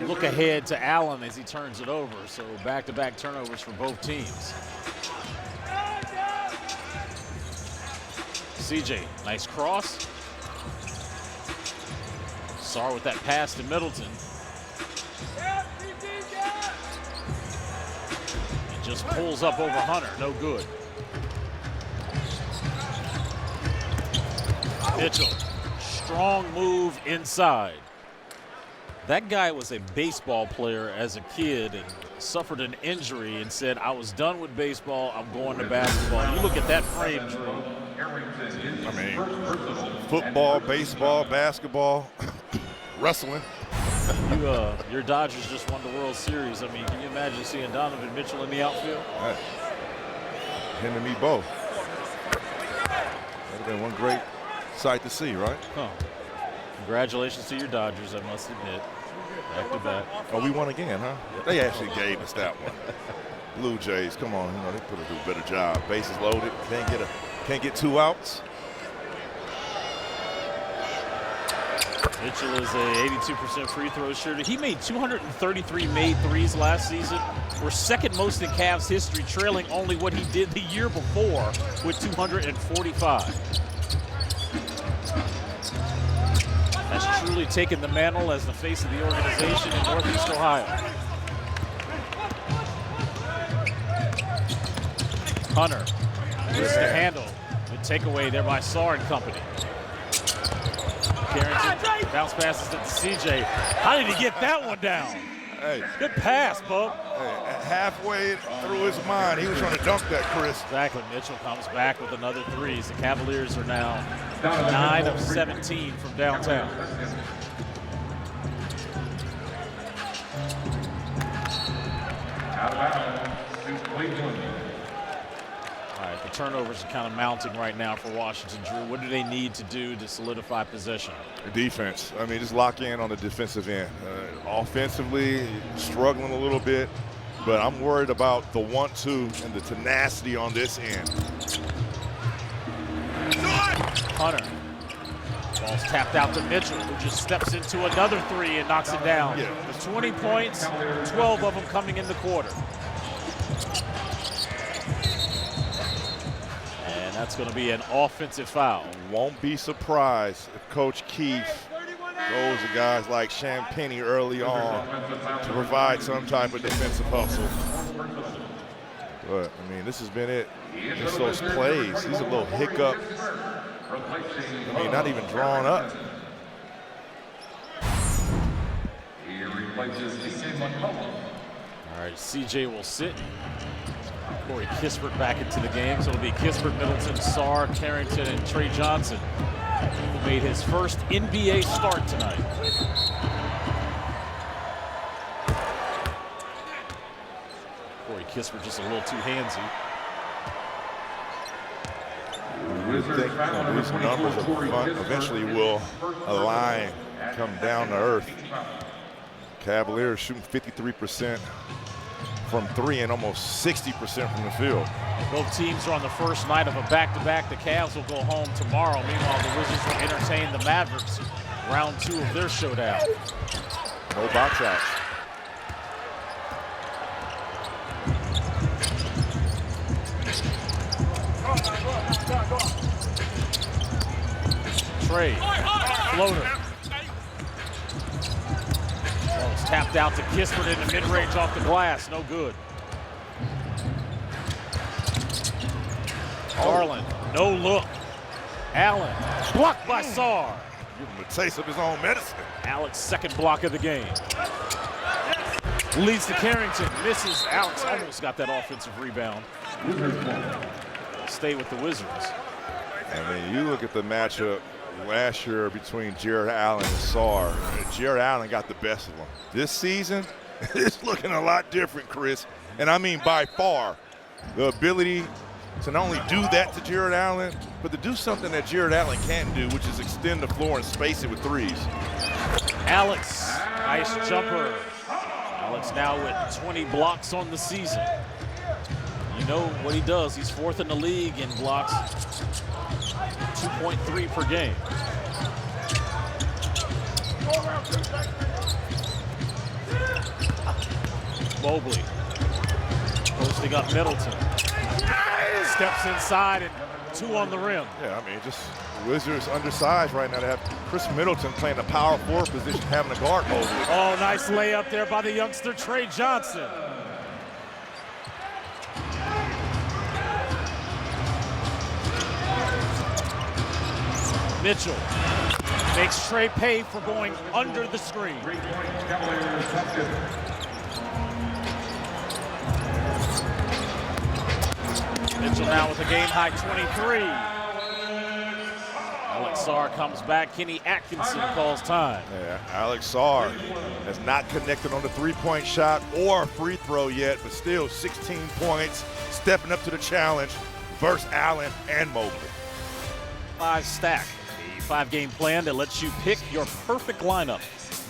Speaker 5: look ahead to Allen as he turns it over. So back-to-back turnovers for both teams. CJ, nice cross. Sarr with that pass to Middleton. And just pulls up over Hunter, no good. Mitchell, strong move inside. That guy was a baseball player as a kid and suffered an injury and said, I was done with baseball, I'm going to basketball. You look at that frame, Drew.
Speaker 6: I mean, football, baseball, basketball, wrestling.
Speaker 5: Your Dodgers just won the World Series. I mean, can you imagine seeing Donovan Mitchell in the outfield?
Speaker 6: Him and me both. That would have been one great sight to see, right?
Speaker 5: Huh. Congratulations to your Dodgers, I must admit. Back to back.
Speaker 6: Oh, we won again, huh? They actually gave us that one. Blue Jays, come on, you know, they could have done a better job. Bases loaded, can't get 2 outs.
Speaker 5: Mitchell is a 82% free throw shooter. He made 233 made threes last season. We're second most in Cavs history, trailing only what he did the year before with 245. Has truly taken the mantle as the face of the organization in Northeast Ohio. Hunter gets the handle. Good takeaway there by Sarr and company. Carrington bounce passes it to CJ. How did he get that one down?
Speaker 6: Hey,
Speaker 5: good pass, Bub.
Speaker 6: Hey, halfway through his mind, he was trying to dunk that, Chris.
Speaker 5: Exactly. Mitchell comes back with another 3. The Cavaliers are now 9 of 17 from downtown. All right, the turnovers are kind of mounting right now for Washington, Drew. What do they need to do to solidify possession?
Speaker 6: Defense. I mean, just lock in on the defensive end. Offensively, struggling a little bit, but I'm worried about the 1-2 and the tenacity on this end.
Speaker 5: Hunter. Ball's tapped out to Mitchell, who just steps into another 3 and knocks it down.
Speaker 6: Yeah.
Speaker 5: With 20 points, 12 of them coming in the quarter. And that's going to be an offensive foul.
Speaker 6: Won't be surprised if Coach Keefe Goes to guys like Champagny early on to provide some type of defensive hustle. But, I mean, this has been it. Just those plays. These are little hiccup. I mean, not even drawn up.
Speaker 5: All right, CJ will sit. Corey Kispert back into the game. So it'll be Kispert, Middleton, Sarr, Carrington, and Trey Johnson, who made his first NBA start tonight. Corey Kispert just a little too handsy.
Speaker 6: I think these numbers of fun eventually will align, come down to earth. Cavaliers shooting 53% from three and almost 60% from the field.
Speaker 5: Both teams are on the first night of a back-to-back. The Cavs will go home tomorrow. Meanwhile, the Wizards will entertain the Mavericks, round 2 of their showdown.
Speaker 6: No box outs.
Speaker 5: Trey, floater. Ball's tapped out to Kispert in the mid-range off the glass, no good. Garland, no look. Allen, blocked by Sarr.
Speaker 6: Give him a taste of his own medicine.
Speaker 5: Alex, second block of the game. Leads to Carrington, misses. Alex almost got that offensive rebound. Stay with the Wizards.
Speaker 6: And then you look at the matchup last year between Jared Allen and Sarr. Jared Allen got the best of them. This season, it's looking a lot different, Chris. And I mean by far. The ability to not only do that to Jared Allen, but to do something that Jared Allen can't do, which is extend the floor and space it with threes.
Speaker 5: Alex, nice jumper. Alex now with 20 blocks on the season. You know what he does. He's 4th in the league in blocks, 2.3 per game. Mobley posting up Middleton. Steps inside and 2 on the rim.
Speaker 6: Yeah, I mean, just the Wizards undersized right now. They have Chris Middleton playing the power forward position, having to guard Mobley.
Speaker 5: Oh, nice layup there by the youngster Trey Johnson. Mitchell makes Trey pay for going under the screen. Mitchell now with a game-high 23. Alex Sarr comes back. Kenny Atkinson calls time.
Speaker 6: Yeah, Alex Sarr has not connected on the three-point shot or free throw yet, but still 16 points, stepping up to the challenge versus Allen and Mobley.
Speaker 5: 5 stack, a 5-game plan that lets you pick your perfect lineup.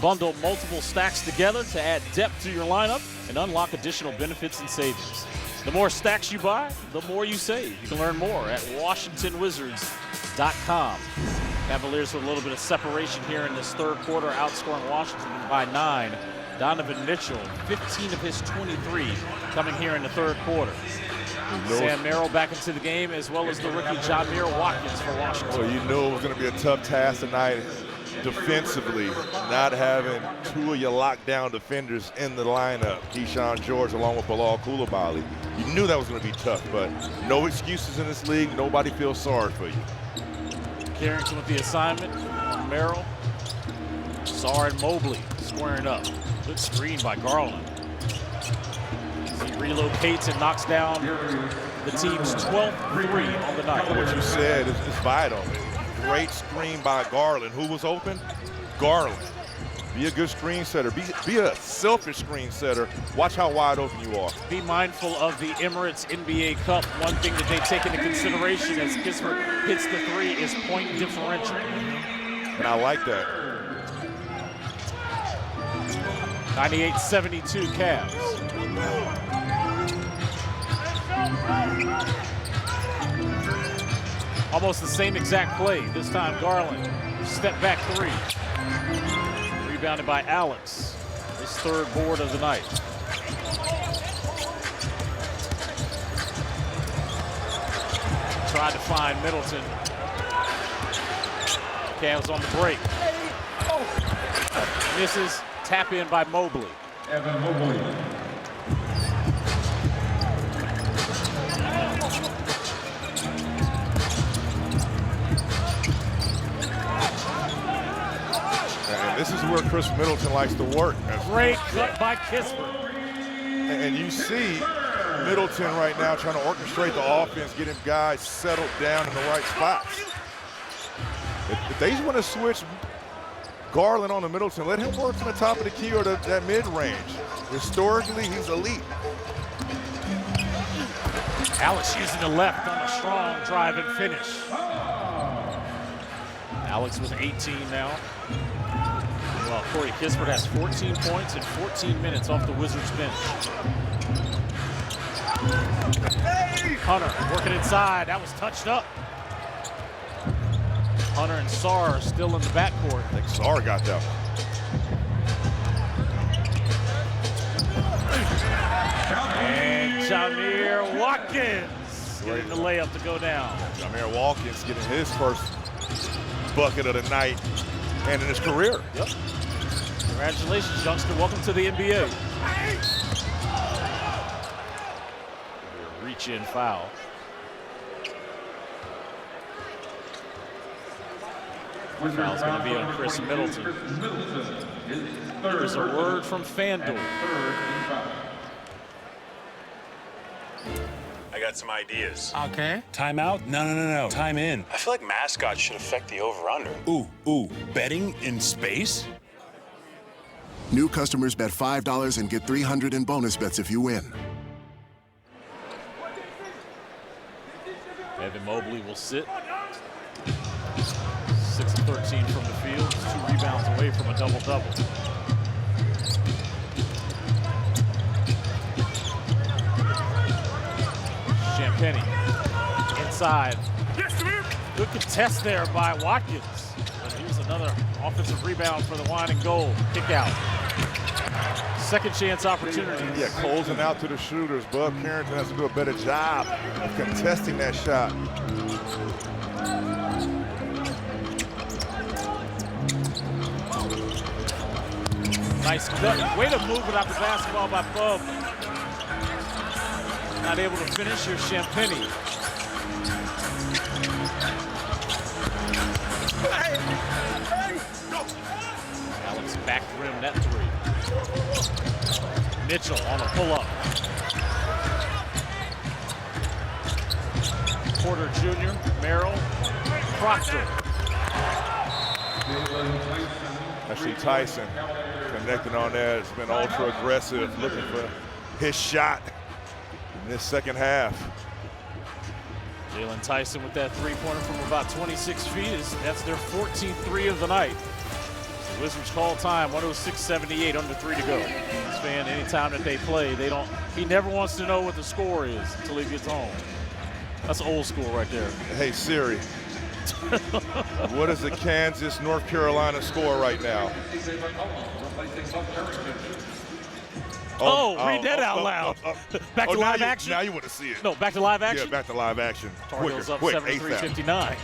Speaker 5: Bundle multiple stacks together to add depth to your lineup and unlock additional benefits and savings. The more stacks you buy, the more you save. You can learn more at WashingtonWizards.com. Cavaliers with a little bit of separation here in this third quarter, outscoring Washington by 9. Donovan Mitchell, 15 of his 23 coming here in the third quarter. Sam Merrill back into the game, as well as the rookie Jameer Watkins for Washington.
Speaker 6: Well, you knew it was going to be a tough task tonight defensively, not having 2 of your lockdown defenders in the lineup, Keyshawn George along with Bilal Coulibaly. You knew that was going to be tough, but no excuses in this league. Nobody feels sorry for you.
Speaker 5: Carrington with the assignment on Merrill. Sarr and Mobley squaring up. Good screen by Garland. He relocates and knocks down the team's 12th 3 on the night.
Speaker 6: What you said is vital. Great screen by Garland. Who was open? Garland. Be a good screen setter. Be a selfish screen setter. Watch how wide open you are.
Speaker 5: Be mindful of the Emirates NBA Cup. One thing that they take into consideration as Kispert hits the 3 is point differential.
Speaker 6: And I like that.
Speaker 5: 98-72 Cavs. Almost the same exact play. This time Garland, step back 3. Rebounded by Alex. His 3rd board of the night. Tried to find Middleton. Cavs on the break. Misses. Tap in by Mobley.
Speaker 8: Evan Mobley.
Speaker 6: And this is where Chris Middleton likes to work.
Speaker 5: Great cut by Kispert.
Speaker 6: And you see Middleton right now trying to orchestrate the offense, getting guys settled down in the right spots. If they want to switch Garland on to Middleton, let him work from the top of the key or that mid-range. Historically, he's elite.
Speaker 5: Alex using the left on a strong drive and finish. Alex with 18 now. Well, Corey Kispert has 14 points in 14 minutes off the Wizards bench. Hunter working inside. That was touched up. Hunter and Sarr are still in the backcourt.
Speaker 6: I think Sarr got that one.
Speaker 5: And Jameer Watkins getting the layup to go down.
Speaker 6: Jameer Watkins getting his first bucket of the night and in his career.
Speaker 5: Yep. Congratulations, youngster. Welcome to the NBA. Reach-in foul. Foul's going to be on Chris Middleton. Here's a word from FanDuel.
Speaker 13: I got some ideas.
Speaker 14: Okay.
Speaker 13: Timeout? No. Time in.
Speaker 14: I feel like mascots should affect the over-under.
Speaker 13: Ooh. Betting in space?
Speaker 15: New customers bet $5 and get $300 in bonus bets if you win.
Speaker 5: Evan Mobley will sit. 6 of 13 from the field. 2 rebounds away from a double-double. Champagnie inside. Good contest there by Watkins. But here's another offensive rebound for the wine and gold. Kick out. Second chance opportunity.
Speaker 6: Yeah, closing out to the shooters. Bub Carrington has to do a better job of contesting that shot.
Speaker 5: Nice cut. Way to move without the basketball by Bub. Not able to finish. Here's Champagnie. Alex back rim net 3. Mitchell on a pull-up. Porter Jr., Merrill, Proctor.
Speaker 6: Actually, Tyson connecting on that. It's been ultra aggressive, looking for his shot in this second half.
Speaker 5: Jalen Tyson with that three-pointer from about 26 feet. That's their 14th three of the night. The Wizards call time, 106.78, under 3 to go. This fan, anytime that they play, he never wants to know what the score is until he gets home. That's old school right there.
Speaker 6: Hey, Siri, what is the Kansas-North Carolina score right now?
Speaker 5: Read that out loud. Back to live action?
Speaker 6: Now you want to see it.
Speaker 5: No, back to live action?
Speaker 6: Yeah, back to live action.
Speaker 5: Tar Heels up 73-59.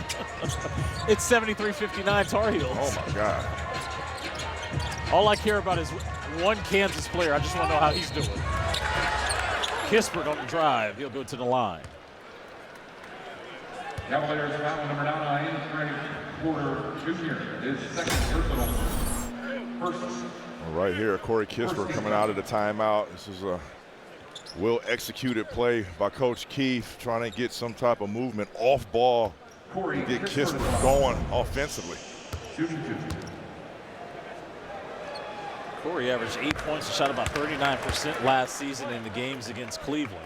Speaker 5: It's 73-59 Tar Heels.
Speaker 6: Oh, my God.
Speaker 5: All I care about is one Kansas player. I just want to know how he's doing. Kispert on the drive. He'll go to the line.
Speaker 8: Cavaliers foul number 9, Trey Porter Jr. His second personal. First.
Speaker 6: Right here, Corey Kispert coming out of the timeout. This is a well-executed play by Coach Keefe, trying to get some type of movement off ball to get Kispert going offensively.
Speaker 5: Corey averaged 8 points and shot about 39% last season in the games against Cleveland.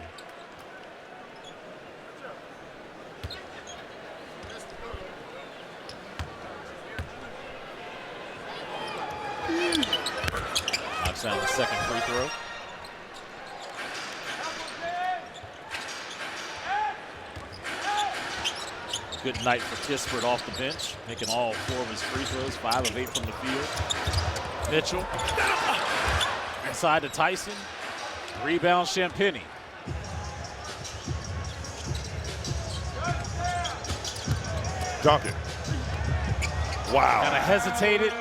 Speaker 5: Knocks down the second free throw. Good night for Kispert off the bench, making all 4 of his free throws, 5 of 8 from the field. Mitchell inside to Tyson. Rebound Champagnie.
Speaker 6: Dunk it. Wow.
Speaker 5: Kind of hesitated.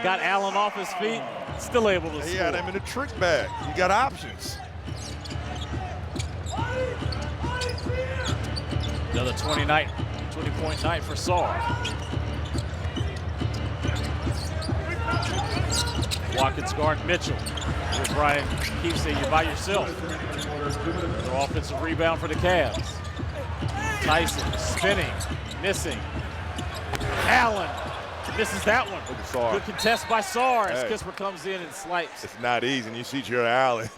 Speaker 5: got Allen off his feet, still able to
Speaker 6: He
Speaker 5: score.
Speaker 6: had him in the trick bag. You got options.
Speaker 5: Another 20-point night for Sarr. Watkins guard Mitchell. With Brian Keefe saying you're by yourself. Another offensive rebound for the Cavs. Tyson spinning, missing. Allen misses that one.
Speaker 6: Look at Sarr.
Speaker 5: Good contest by Sarr as
Speaker 6: Hey.
Speaker 5: Kispert comes in and swipes.
Speaker 6: It's not easy, and you see Jared Allen.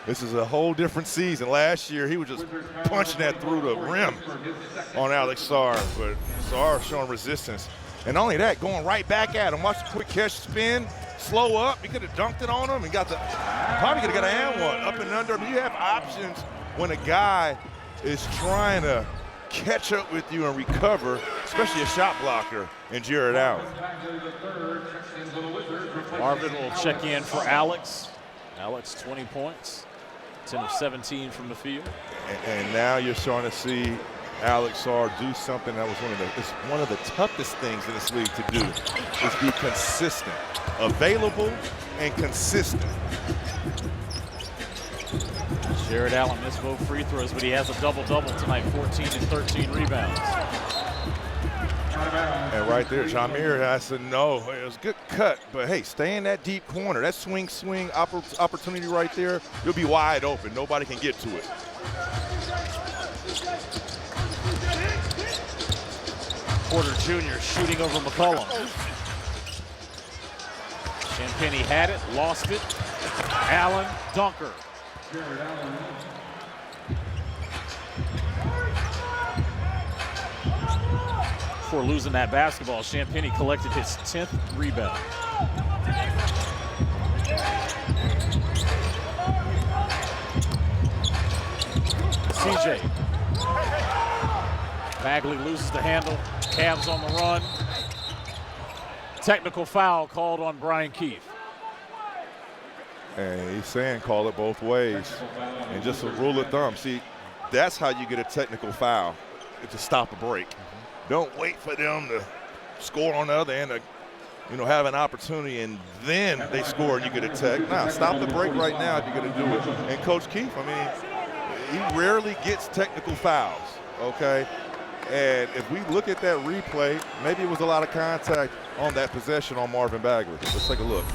Speaker 6: This is a whole different season. Last year, he was just punching that through the rim on Alex Sarr, but Sarr showing resistance. And not only that, going right back at him. Watch the quick catch spin, slow up. He could have dunked it on him and probably could have got a hand one up and under. But you have options when a guy is trying to catch up with you and recover, especially a shot blocker in Jared Allen.
Speaker 5: Marvin will check in for Alex. Alex, 20 points, 10 of 17 from the field.
Speaker 6: And now you're starting to see Alex Sarr do something that was one of the toughest things in this league to do, is be consistent, available and consistent.
Speaker 5: Jared Allen missed both free throws, but he has a double-double tonight, 14 and 13 rebounds.
Speaker 6: And right there, Jameer has to know. It was a good cut, but hey, stay in that deep corner. That swing opportunity right there, you'll be wide open. Nobody can get to it.
Speaker 5: Porter Jr. shooting over McCollum. Champagnie had it, lost it. Allen, dunker. Before losing that basketball, Champagnie collected his 10th rebound. CJ. Bagley loses the handle. Cavs on the run. Technical foul called on Brian Keefe.
Speaker 6: And he's saying call it both ways. And just a rule of thumb, see, that's how you get a technical foul, to stop a break. Don't wait for them to score on the other end, have an opportunity, and then they score and you get a tech. Nah, stop the break right now if you're going to do it. And Coach Keefe, he rarely gets technical fouls, okay? And if we look at that replay, maybe it was a lot of contact on that possession on Marvin Bagley. Let's take a look.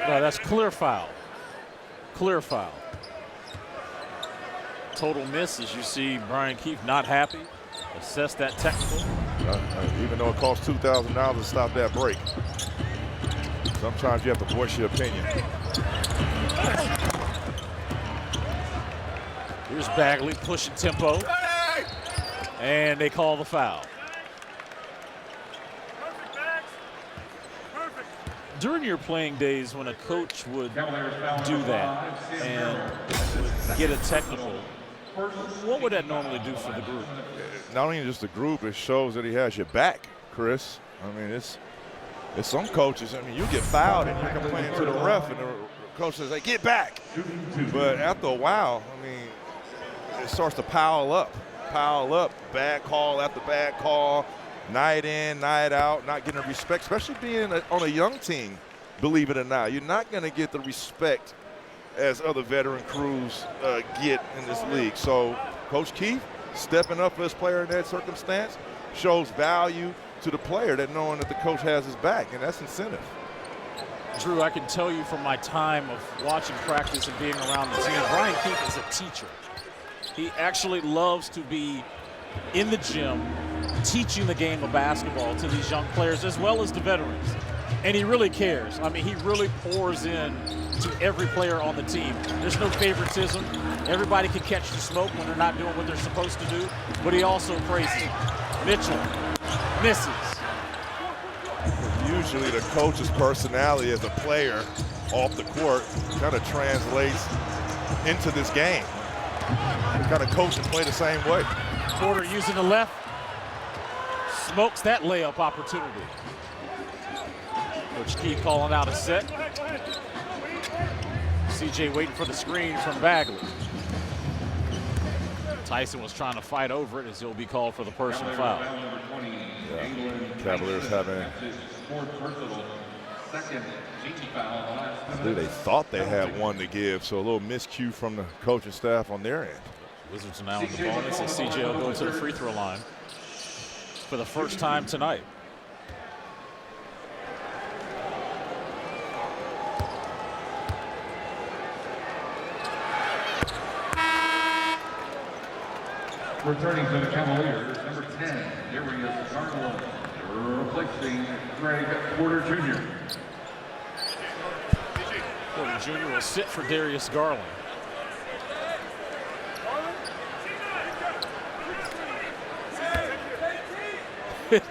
Speaker 5: No, that's clear foul. Clear foul. Total miss, as you see Brian Keefe not happy. Assess that technical.
Speaker 6: Even though it costs $2,000 to stop that break. Sometimes you have to voice your opinion.
Speaker 5: Here's Bagley pushing tempo. And they call the foul. During your playing days, when a coach would do that and would get a technical, what would that normally do for the group?
Speaker 6: Not only just the group, it shows that he has your back, Chris. It's some coaches, you get fouled and you're complaining to the ref and the coach says, hey, get back. But after a while, it starts to pile up, bad call after bad call, night in, night out, not getting the respect, especially being on a young team, believe it or not. You're not going to get the respect as other veteran crews get in this league. So Coach Keefe stepping up for his player in that circumstance shows value to the player, that knowing that the coach has his back, and that's incentive.
Speaker 5: Drew, I can tell you from my time of watching practice and being around the team, Brian Keefe is a teacher. He actually loves to be in the gym teaching the game of basketball to these young players as well as the veterans. And he really cares. He really pours in to every player on the team. There's no favoritism. Everybody can catch the smoke when they're not doing what they're supposed to do, but he also praises Mitchell misses.
Speaker 6: Usually the coach's personality as a player off the court kind of translates into this game. They kind of coach and play the same way.
Speaker 5: Porter using the left, smokes that layup opportunity. Coach Keefe calling out a set. CJ waiting for the screen from Bagley. Tyson was trying to fight over it as he'll be called for the personal foul.
Speaker 6: Yeah. Cavaliers having. They thought they had one to give, so a little miscue from the coaching staff on their end.
Speaker 5: Wizards are now in the bonus, and CJ will go to the free throw line for the first time tonight.
Speaker 8: Returning to the Cavaliers, number 10, Darius Garland, replacing Greg Porter Jr.
Speaker 5: Porter Jr. will sit for Darius Garland.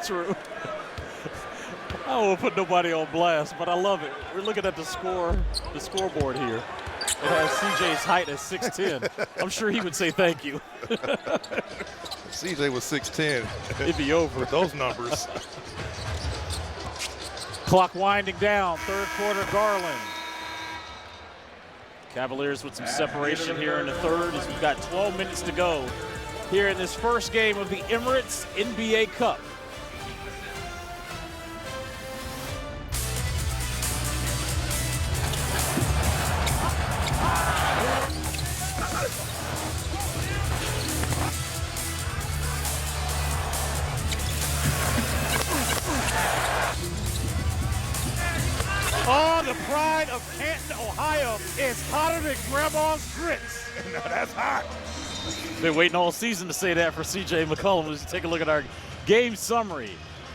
Speaker 5: True. I won't put nobody on blast, but I love it. We're looking at the scoreboard here. It has CJ's height at 6'10". I'm sure he would say thank you.
Speaker 6: CJ was 6'10".
Speaker 5: It'd be over.
Speaker 6: With those numbers.
Speaker 5: Clock winding down, third quarter, Garland. Cavaliers with some separation here in the third as we've got 12 minutes to go here in this first game of the Emirates NBA Cup. Oh, the pride of Canton, Ohio is hotter than Grandma's grits.
Speaker 6: Now that's hot.
Speaker 5: Been waiting all season to say that for CJ McCollum. Let's take a look at our game summary.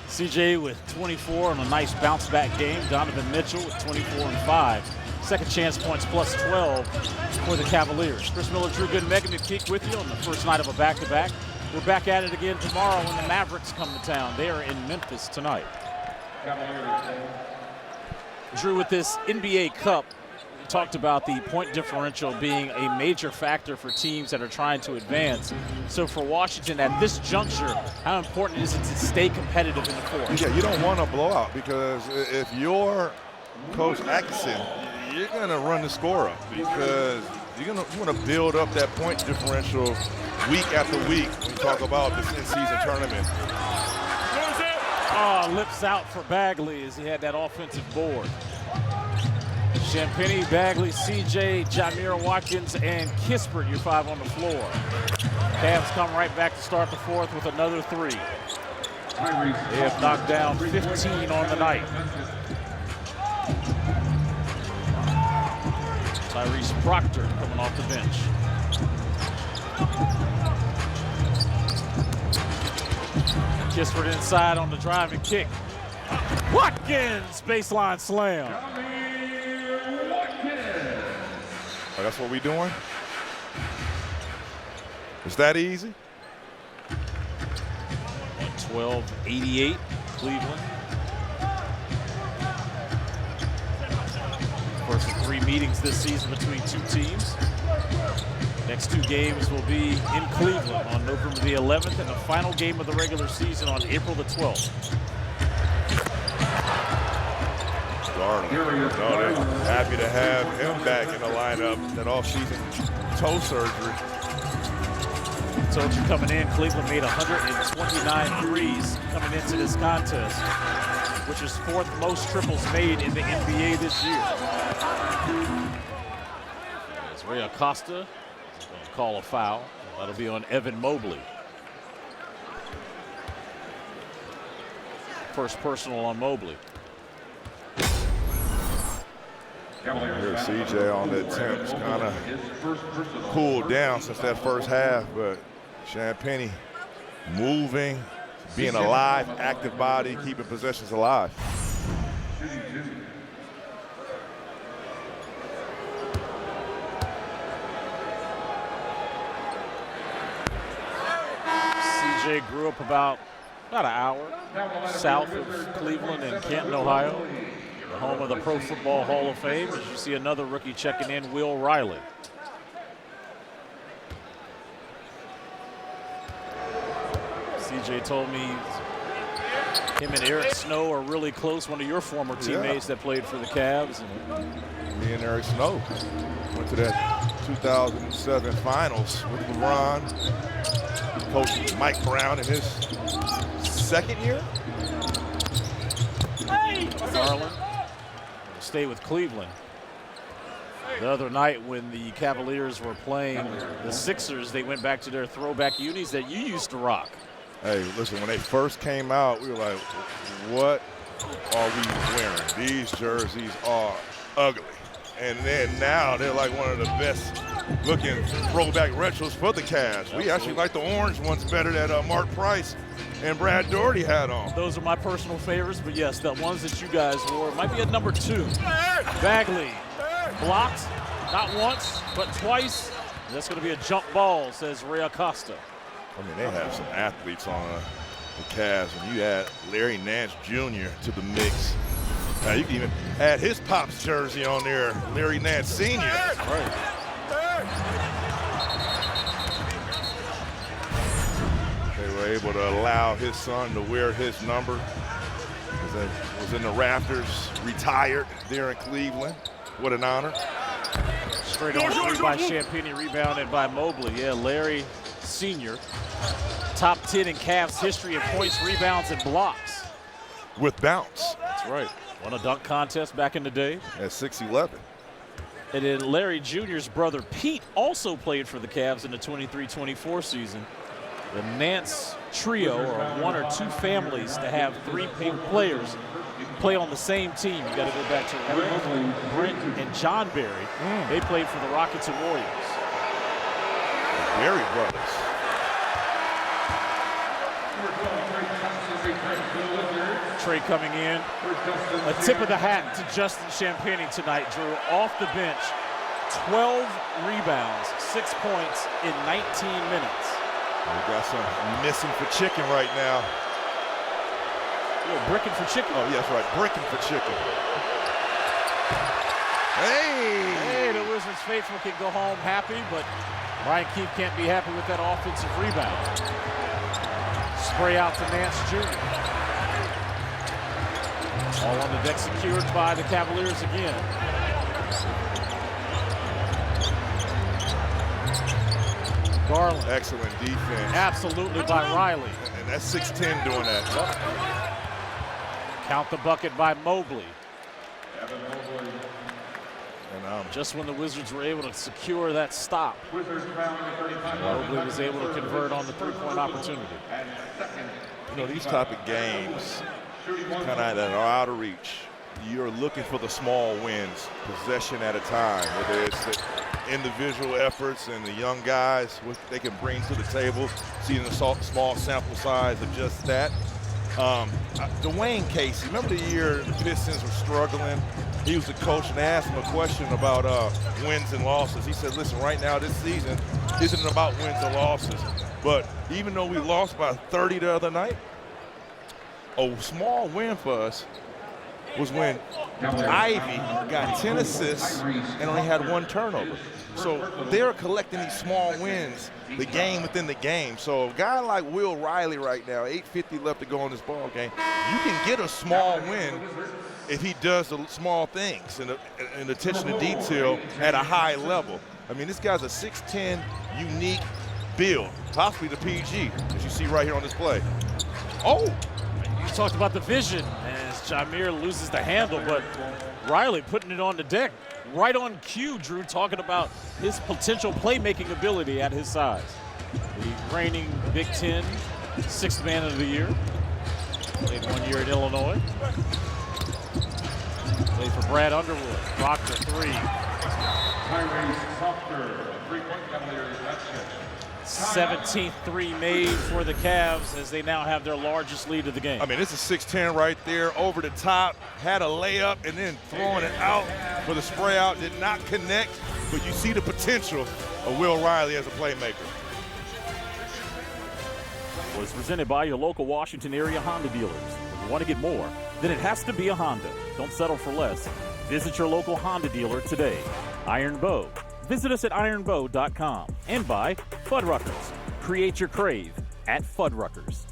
Speaker 5: CJ with 24 on a nice bounce back game. Donovan Mitchell with 24 and 5. Second chance points plus 12 for the Cavaliers. Chris Miller, Drew Good, Megan McKeek with you on the first night of a back-to-back. We're back at it again tomorrow when the Mavericks come to town. They are in Memphis tonight. Drew, with this NBA Cup, we talked about the point differential being a major factor for teams that are trying to advance. So for Washington at this juncture, how important is it to stay competitive in the fourth?
Speaker 6: Yeah, you don't want a blowout because if you're Coach Atkinson, you're going to run the score up because you want to build up that point differential week after week when you talk about this in-season tournament.
Speaker 5: Oh, lips out for Bagley as he had that offensive board. Champagnie, Bagley, CJ, Jamir Watkins, and Kispert, your five on the floor. Cavs come right back to start the fourth with another three. They have knocked down 15 on the night. Tyrese Proctor coming off the bench. Kispert inside on the driving kick. Watkins, baseline slam.
Speaker 6: Oh, that's what we doing? Is that easy?
Speaker 5: 12-88, Cleveland. First of three meetings this season between two teams. Next two games will be in Cleveland on November the 11th and the final game of the regular season on April the 12th.
Speaker 6: Garland. No, they're happy to have him back in the lineup. That off-season toe surgery.
Speaker 5: Told you coming in, Cleveland made 129 threes coming into this contest, which is fourth most triples made in the NBA this year. It's Ray Acosta going to call a foul. That'll be on Evan Mobley. First personal on Mobley.
Speaker 6: Here's CJ on the attempts, kind of cooled down since that first half, but Champagnie moving, being a live, active body, keeping possessions alive.
Speaker 5: CJ grew up about an hour south of Cleveland in Canton, Ohio. The home of the Pro Football Hall of Fame. As you see another rookie checking in, Will Riley. CJ told me him and Eric Snow are really close, one of your former teammates that played for the Cavs.
Speaker 6: Me and Eric Snow went to that 2007 finals with LeBron. Coach Mike Brown in his second year.
Speaker 5: Garland will stay with Cleveland. The other night when the Cavaliers were playing the Sixers, they went back to their throwback unis that you used to rock.
Speaker 6: Hey, listen, when they first came out, we were like, what are we wearing? These jerseys are ugly. And then now they're like one of the best looking throwback retros for the Cavs. We actually like the orange ones better that Mark Price and Brad Daugherty had on.
Speaker 5: Those are my personal favorites, but yes, the ones that you guys wore might be at number 2. Bagley blocked, not once, but twice. That's going to be a jump ball, says Ray Acosta.
Speaker 6: I mean, they have some athletes on the Cavs, and you add Larry Nance Jr. to the mix. Now you can even add his Pops jersey on there, Larry Nance Sr. Right. They were able to allow his son to wear his number. Was in the rafters, retired there in Cleveland. What an honor.
Speaker 5: Straight on three by Champagnie, rebounded by Mobley. Yeah, Larry Sr., top 10 in Cavs history in points, rebounds, and blocks.
Speaker 6: With bounce.
Speaker 5: That's right. Won a dunk contest back in the day.
Speaker 6: At 6'11".
Speaker 5: And then Larry Jr.'s brother Pete also played for the Cavs in the 23-24 season. The Nance trio are one or two families to have 3 players play on the same team. You got to go back to Brent and John Barry. They played for the Rockets and Warriors.
Speaker 6: Barry brothers.
Speaker 5: Trey coming in. A tip of the hat to Justin Champagnie tonight, Drew. Off the bench, 12 rebounds, 6 points in 19 minutes.
Speaker 6: We got some missing for chicken right now.
Speaker 5: Bricking for chicken.
Speaker 6: Oh, yes, right. Bricking for chicken.
Speaker 5: Hey, the Wizards faithful can go home happy, but Ryan Keefe can't be happy with that offensive rebound. Spray out to Nance Jr. All on the deck secured by the Cavaliers again. Garland.
Speaker 6: Excellent defense.
Speaker 5: Absolutely by Riley.
Speaker 6: And that's 6'10" doing that. Yep.
Speaker 5: Count the bucket by Mobley.
Speaker 6: And
Speaker 5: just when the Wizards were able to secure that stop, Mobley was able to convert on the three-point opportunity.
Speaker 6: You know, these type of games, kind of that are out of reach. You're looking for the small wins, possession at a time, whether it's the individual efforts and the young guys, what they can bring to the table, seeing the small sample size of just that. Dwayne Casey, remember the year the Pistons were struggling? He was the coach, and they asked him a question about wins and losses. He said, listen, right now this season isn't about wins and losses, but even though we lost by 30 the other night, a small win for us was when Ivy got 10 assists and only had 1 turnover. So they're collecting these small wins, the game within the game. So a guy like Will Riley right now, 8:50 left to go in this ball game, you can get a small win if he does the small things and attention to detail at a high level. I mean, this guy's a 6'10", unique build, possibly the PG, as you see right here on display. Oh!
Speaker 5: You talked about the vision as Jameer loses the handle, but Riley putting it on the deck. Right on cue, Drew, talking about his potential playmaking ability at his size. The reigning Big Ten 6th Man of the Year. Played 1 year at Illinois. Played for Brad Underwood. Proctor 3. 17th 3 made for the Cavs as they now have their largest lead of the game.
Speaker 6: I mean, this is 6'10" right there, over the top, had a layup and then throwing it out for the spray out, did not connect, but you see the potential of Will Riley as a playmaker.
Speaker 3: Was presented by your local Washington area Honda dealers. If you want to get more, then it has to be a Honda. Don't settle for less. Visit your local Honda dealer today. Iron Bow. Visit us at ironbow.com and by Fuddruckers. Create your crave at Fuddruckers.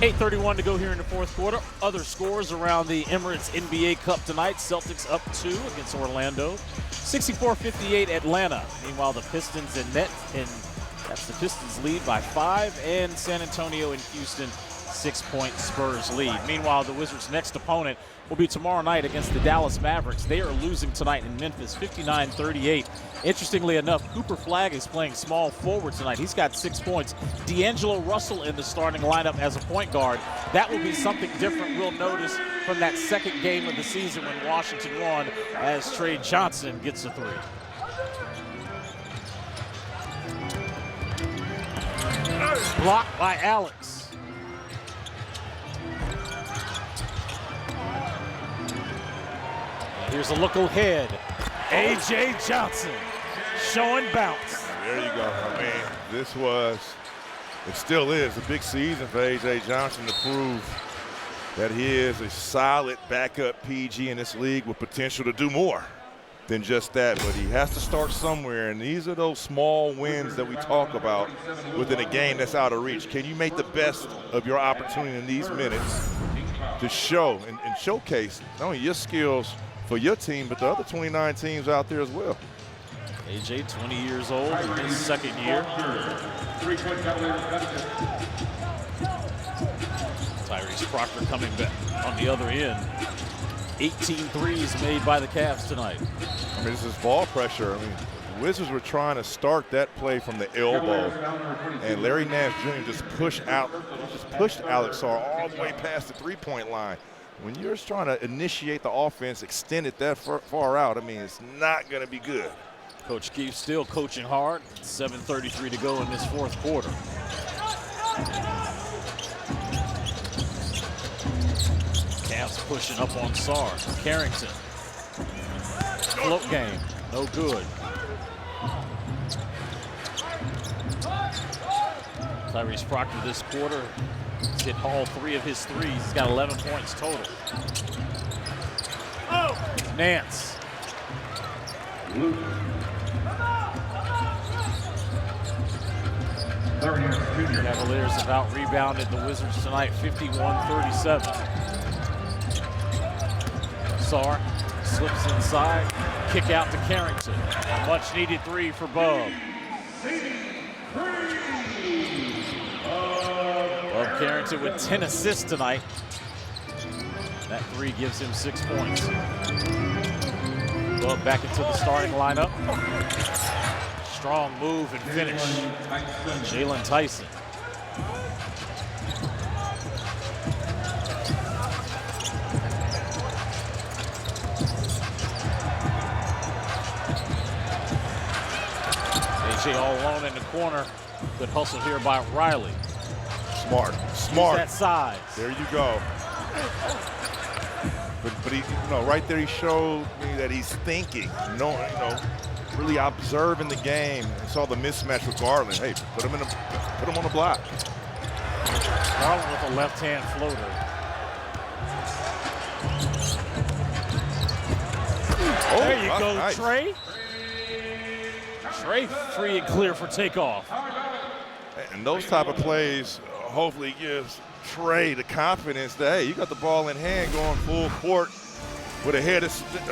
Speaker 3: 8:31 to go here in the fourth quarter. Other scores around the Emirates NBA Cup tonight. Celtics up 2 against Orlando. 64-58 Atlanta. Meanwhile, the Pistons in net, and that's the Pistons lead by 5, and San Antonio and Houston 6-point Spurs lead. Meanwhile, the Wizards' next opponent will be tomorrow night against the Dallas Mavericks. They are losing tonight in Memphis, 59-38. Interestingly enough, Cooper Flagg is playing small forward tonight. He's got 6 points. D'Angelo Russell in the starting lineup as a point guard. That will be something different we'll notice from that second game of the season when Washington won, as Trey Johnson gets a 3. Blocked by Alex. Here's a look ahead. A.J. Johnson showing bounce.
Speaker 6: There you go. I mean, it still is a big season for A.J. Johnson to prove that he is a solid backup PG in this league with potential to do more than just that. But he has to start somewhere, and these are those small wins that we talk about within a game that's out of reach. Can you make the best of your opportunity in these minutes to show and showcase not only your skills for your team, but the other 29 teams out there as well?
Speaker 3: AJ, 20 years old in his second year. Tyrese Proctor coming back on the other end. 18 threes made by the Cavs tonight.
Speaker 6: I mean, this is ball pressure. I mean, the Wizards were trying to start that play from the elbow, and Larry Nash Jr. just pushed Alex Sarr all the way past the three-point line. When you're just trying to initiate the offense, extend it that far out, I mean, it's not going to be good.
Speaker 3: Coach Keefe still coaching hard. 7:33 to go in this fourth quarter. Cavs pushing up on Sarr. Carrington. Float game. No good. Tyrese Proctor this quarter has hit all 3 of his threes. He's got 11 points total. Nance. Cavaliers have out-rebounded the Wizards tonight, 51-37. Sarr slips inside, kick out to Carrington. A much-needed 3 for Bub. Bub Carrington with 10 assists tonight. That 3 gives him 6 points. Bub back into the starting lineup. Strong move and finish. Jalen Tyson. AJ all alone in the corner. Good hustle here by Riley.
Speaker 6: Smart.
Speaker 3: Use that size.
Speaker 6: There you go. But he, right there he showed me that he's thinking, really observing the game. I saw the mismatch with Garland. Hey, put him on the block.
Speaker 3: Garland with a left-hand floater. There you go, nice. Trey. Trey free and clear for takeoff.
Speaker 6: And those type of plays hopefully gives Trey the confidence that, hey, you got the ball in hand going full court with a head of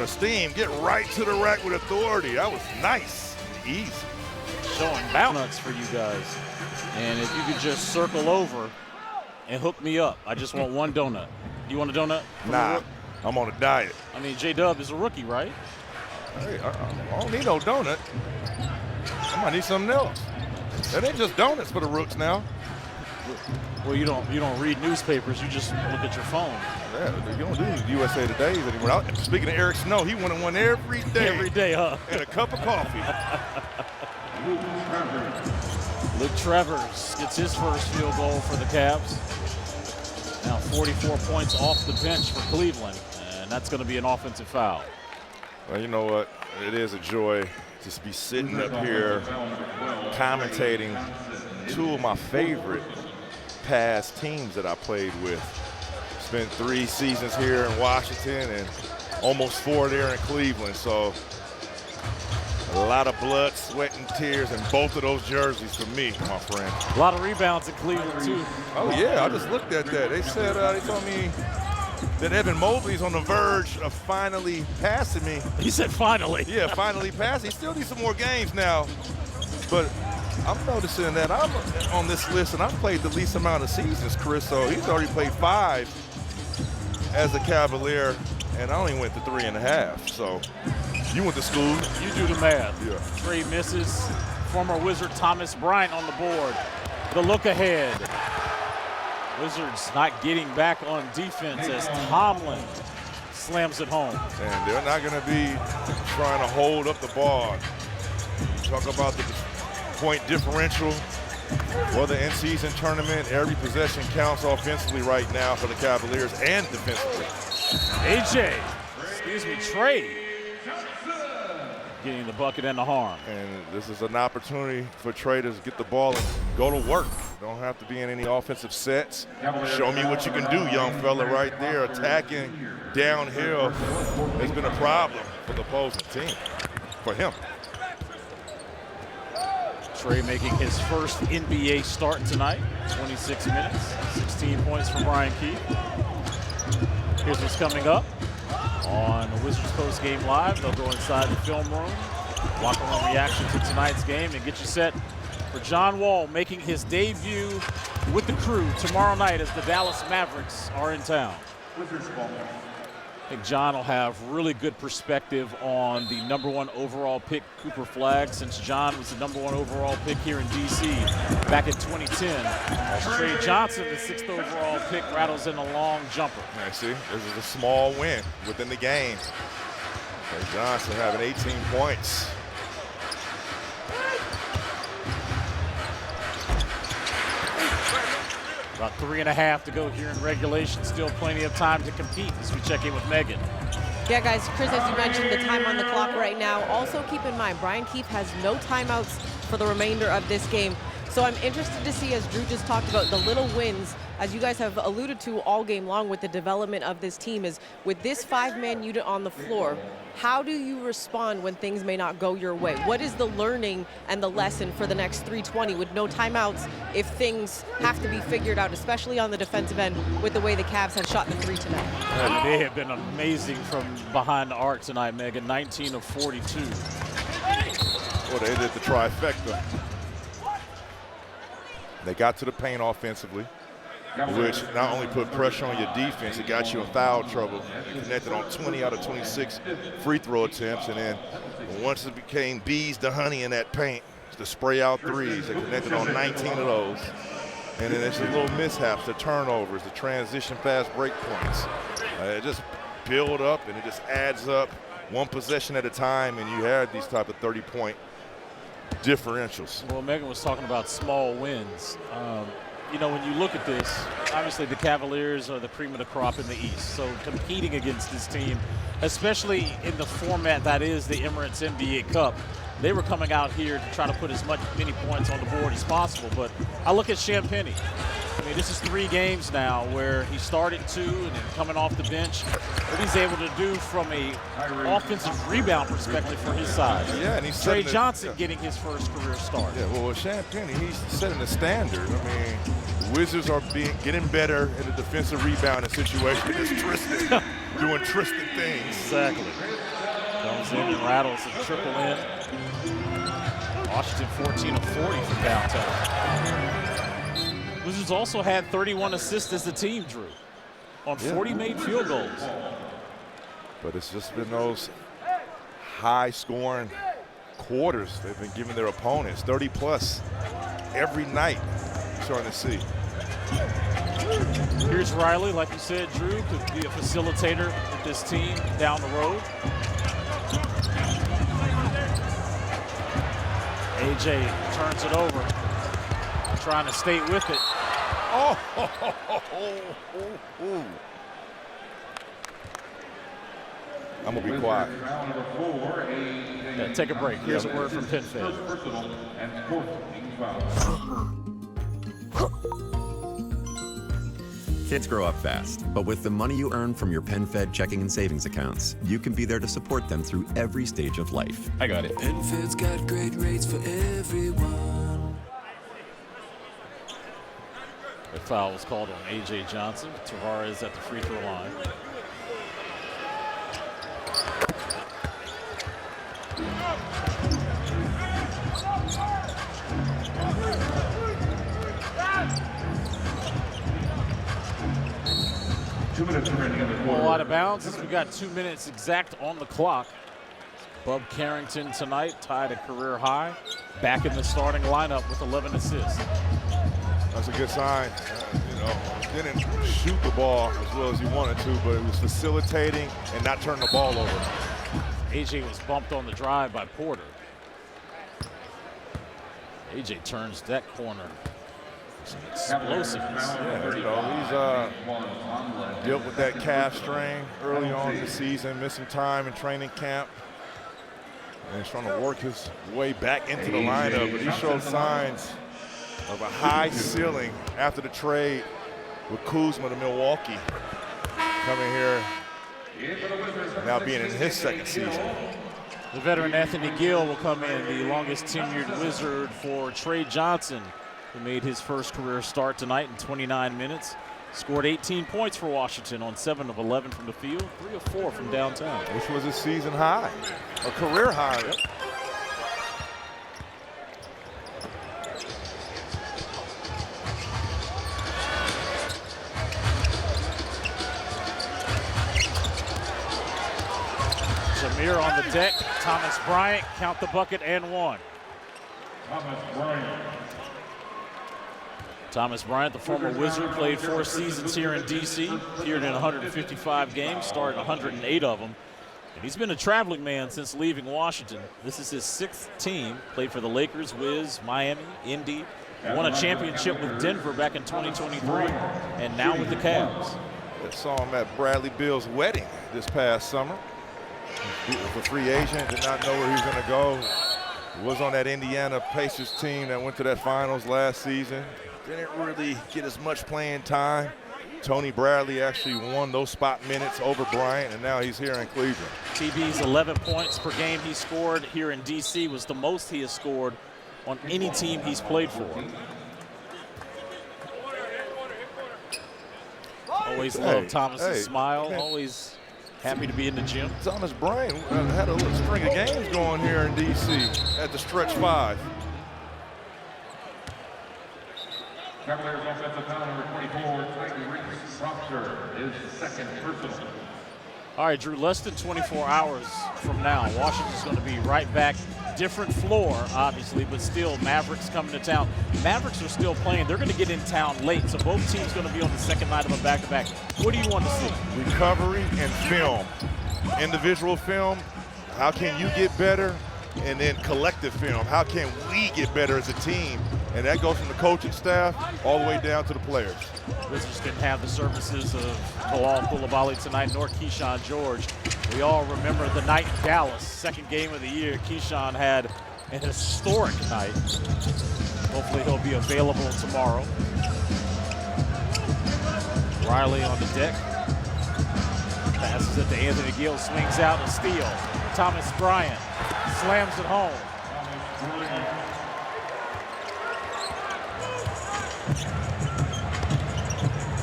Speaker 6: steam. Get right to the rack with authority. That was nice and easy.
Speaker 3: Showing balance for you guys. And if you could just circle over and hook me up. I just want one donut. You want a donut?
Speaker 6: Nah, I'm on a diet.
Speaker 3: I mean, J-Dub is a rookie, right?
Speaker 6: Hey, I don't need no donut. I might need something else. That ain't just donuts for the rooks now.
Speaker 3: Well, you don't read newspapers. You just look at your phone.
Speaker 6: Yeah, you don't do USA Todays anymore. Speaking of Eric Snow, he wanted one every day.
Speaker 3: Every day, huh?
Speaker 6: And a cup of coffee.
Speaker 3: Luke Travers gets his first field goal for the Cavs. Now 44 points off the bench for Cleveland, and that's going to be an offensive foul.
Speaker 6: Well, you know what? It is a joy to be sitting up here commentating 2 of my favorite past teams that I played with. Spent 3 seasons here in Washington and almost 4 there in Cleveland. So A lot of blood, sweat, and tears in both of those jerseys for me, my friend.
Speaker 5: A lot of rebounds in Cleveland, too.
Speaker 6: Oh, yeah, I just looked at that. They said, they told me that Evan Mobley's on the verge of finally passing me.
Speaker 5: He said finally.
Speaker 6: Yeah, finally passing. He still needs some more games now. But I'm noticing that I'm on this list, and I've played the least amount of seasons, Chris. So he's already played 5 as a Cavalier, and I only went to 3.5. So you went to school.
Speaker 5: You do the math.
Speaker 6: Yeah.
Speaker 5: Trey misses. Former Wizard Thomas Bryant on the board. The look ahead. Wizards not getting back on defense as Tomlin slams it home.
Speaker 6: And they're not going to be trying to hold up the ball. Talk about the point differential for the in-season tournament. Every possession counts offensively right now for the Cavaliers and defensively.
Speaker 5: Trey getting the bucket and the harm.
Speaker 6: And this is an opportunity for Trey to get the ball and go to work. Don't have to be in any offensive sets. Show me what you can do, young fella, right there. Attacking downhill has been a problem for the opposing team, for him.
Speaker 5: Trey making his first NBA start tonight. 26 minutes, 16 points for Brian Keith. Here's what's coming up on the Wizards Post Game Live. They'll go inside the film room, locker room reaction to tonight's game, and get you set for John Wall making his debut with the Crew tomorrow night as the Dallas Mavericks are in town. I think John will have really good perspective on the #1 overall pick, Cooper Flagg, since John was the #1 overall pick here in D.C. back in 2010. As Trey Johnson, the 6th overall pick, rattles in a long jumper.
Speaker 6: I see, this is a small win within the game. Trey Johnson having 18 points.
Speaker 5: About 3.5 to go here in regulation. Still plenty of time to compete as we check in with Megan.
Speaker 7: Yeah, guys, Chris, as you mentioned, the time on the clock right now. Also keep in mind, Brian Keefe has no timeouts for the remainder of this game. So I'm interested to see, as Drew just talked about, the little wins, as you guys have alluded to all game long with the development of this team, is with this 5-man unit on the floor, how do you respond when things may not go your way? What is the learning and the lesson for the next 320 with no timeouts if things have to be figured out, especially on the defensive end with the way the Cavs have shot the 3 tonight?
Speaker 5: They have been amazing from behind the arc tonight, Megan. 19 of 42.
Speaker 6: Well, they did the trifecta. They got to the paint offensively, which not only put pressure on your defense, it got you in foul trouble. You connected on 20 out of 26 free throw attempts, and then once it became bees to honey in that paint, the spray out threes, they connected on 19 of those. And then it's the little mishaps, the turnovers, the transition fast break points. It just build up, and it just adds up one possession at a time, and you had these type of 30-point differentials.
Speaker 5: Well, Megan was talking about small wins. You know, when you look at this, obviously the Cavaliers are the cream of the crop in the East. So competing against this team, especially in the format that is the Emirates NBA Cup, they were coming out here to try to put as many points on the board as possible. But I look at Champagnie. I mean, this is 3 games now where he started 2 and then coming off the bench. What he's able to do from a offensive rebound perspective for his side.
Speaker 6: Yeah, and he's
Speaker 5: Trey Johnson getting his first career start.
Speaker 6: Yeah, well, with Champagnie, he's setting the standard. I mean, Wizards are getting better in the defensive rebounding situation. It's Tristan doing Tristan things.
Speaker 5: Exactly. Comes in and rattles and triple in. Washington 14 of 40 from downtown. Wizards also had 31 assists as a team, Drew, on 40 made field goals.
Speaker 6: But it's just been those high-scoring quarters they've been giving their opponents, 30-plus every night, starting to see.
Speaker 5: Here's Riley, like you said, Drew, could be a facilitator with this team down the road. AJ turns it over, trying to stay with it.
Speaker 6: I'm going to be quiet.
Speaker 5: Yeah, take a break. Here's a word from PinFed.
Speaker 16: Kids grow up fast, but with the money you earn from your PenFed checking and savings accounts, you can be there to support them through every stage of life.
Speaker 17: I got it.
Speaker 18: PenFed's got great rates for everyone.
Speaker 5: A foul was called on A.J. Johnson. Tavares at the free throw line. Ball out of bounds as we got 2 minutes exact on the clock. Bub Carrington tonight tied a career high. Back in the starting lineup with 11 assists.
Speaker 6: That's a good sign. Didn't shoot the ball as well as he wanted to, but it was facilitating and not turning the ball over.
Speaker 5: AJ was bumped on the drive by Porter. AJ turns that corner. Some explosiveness.
Speaker 6: Yeah, he's dealt with that calf strain early on in the season, missing time in training camp. And he's trying to work his way back into the lineup, but he showed signs of a high ceiling after the trade with Kuzma to Milwaukee. Coming here, now being in his second season.
Speaker 5: The veteran Anthony Gill will come in, the longest tenured Wizard for Trey Johnson, who made his first career start tonight in 29 minutes. Scored 18 points for Washington on 7 of 11 from the field, 3 of 4 from downtown.
Speaker 6: Which was his season high, a career high.
Speaker 5: Yep. Jameer on the deck. Thomas Bryant, count the bucket and one. Thomas Bryant, the former Wizard, played 4 seasons here in D.C., appeared in 155 games, started 108 of them. And he's been a traveling man since leaving Washington. This is his 6th team. Played for the Lakers, Wiz, Miami, Indy. Won a championship with Denver back in 2023, and now with the Cavs.
Speaker 6: I saw him at Bradley Beal's wedding this past summer. He was a free agent, did not know where he was going to go. He was on that Indiana Pacers team that went to that finals last season. Didn't really get as much playing time. Tony Bradley actually won those spot minutes over Bryant, and now he's here in Cleveland.
Speaker 5: TB's 11 points per game he scored here in D.C. was the most he has scored on any team he's played for. Always loved Thomas's smile, always happy to be in the gym.
Speaker 6: Thomas Bryant had a little string of games going here in D.C. at the stretch 5.
Speaker 8: Cavaliers offensive foul number 24, Tyson Proctor, his second personal.
Speaker 5: All right, Drew, less than 24 hours from now, Washington's going to be right back. Different floor, obviously, but still Mavericks coming to town. Mavericks are still playing. They're going to get in town late, so both teams going to be on the second night of a back-to-back. What do you want to see?
Speaker 6: Recovery and film. Individual film, how can you get better? And then collective film, how can we get better as a team? And that goes from the coaching staff all the way down to the players.
Speaker 5: Wizards didn't have the services of Bilal Coulibaly tonight, nor Keyshawn George. We all remember the night in Dallas, second game of the year. Keyshawn had an historic night. Hopefully he'll be available tomorrow. Riley on the deck. Passes it to Anthony Gill, swings out and steal. Thomas Bryant slams it home.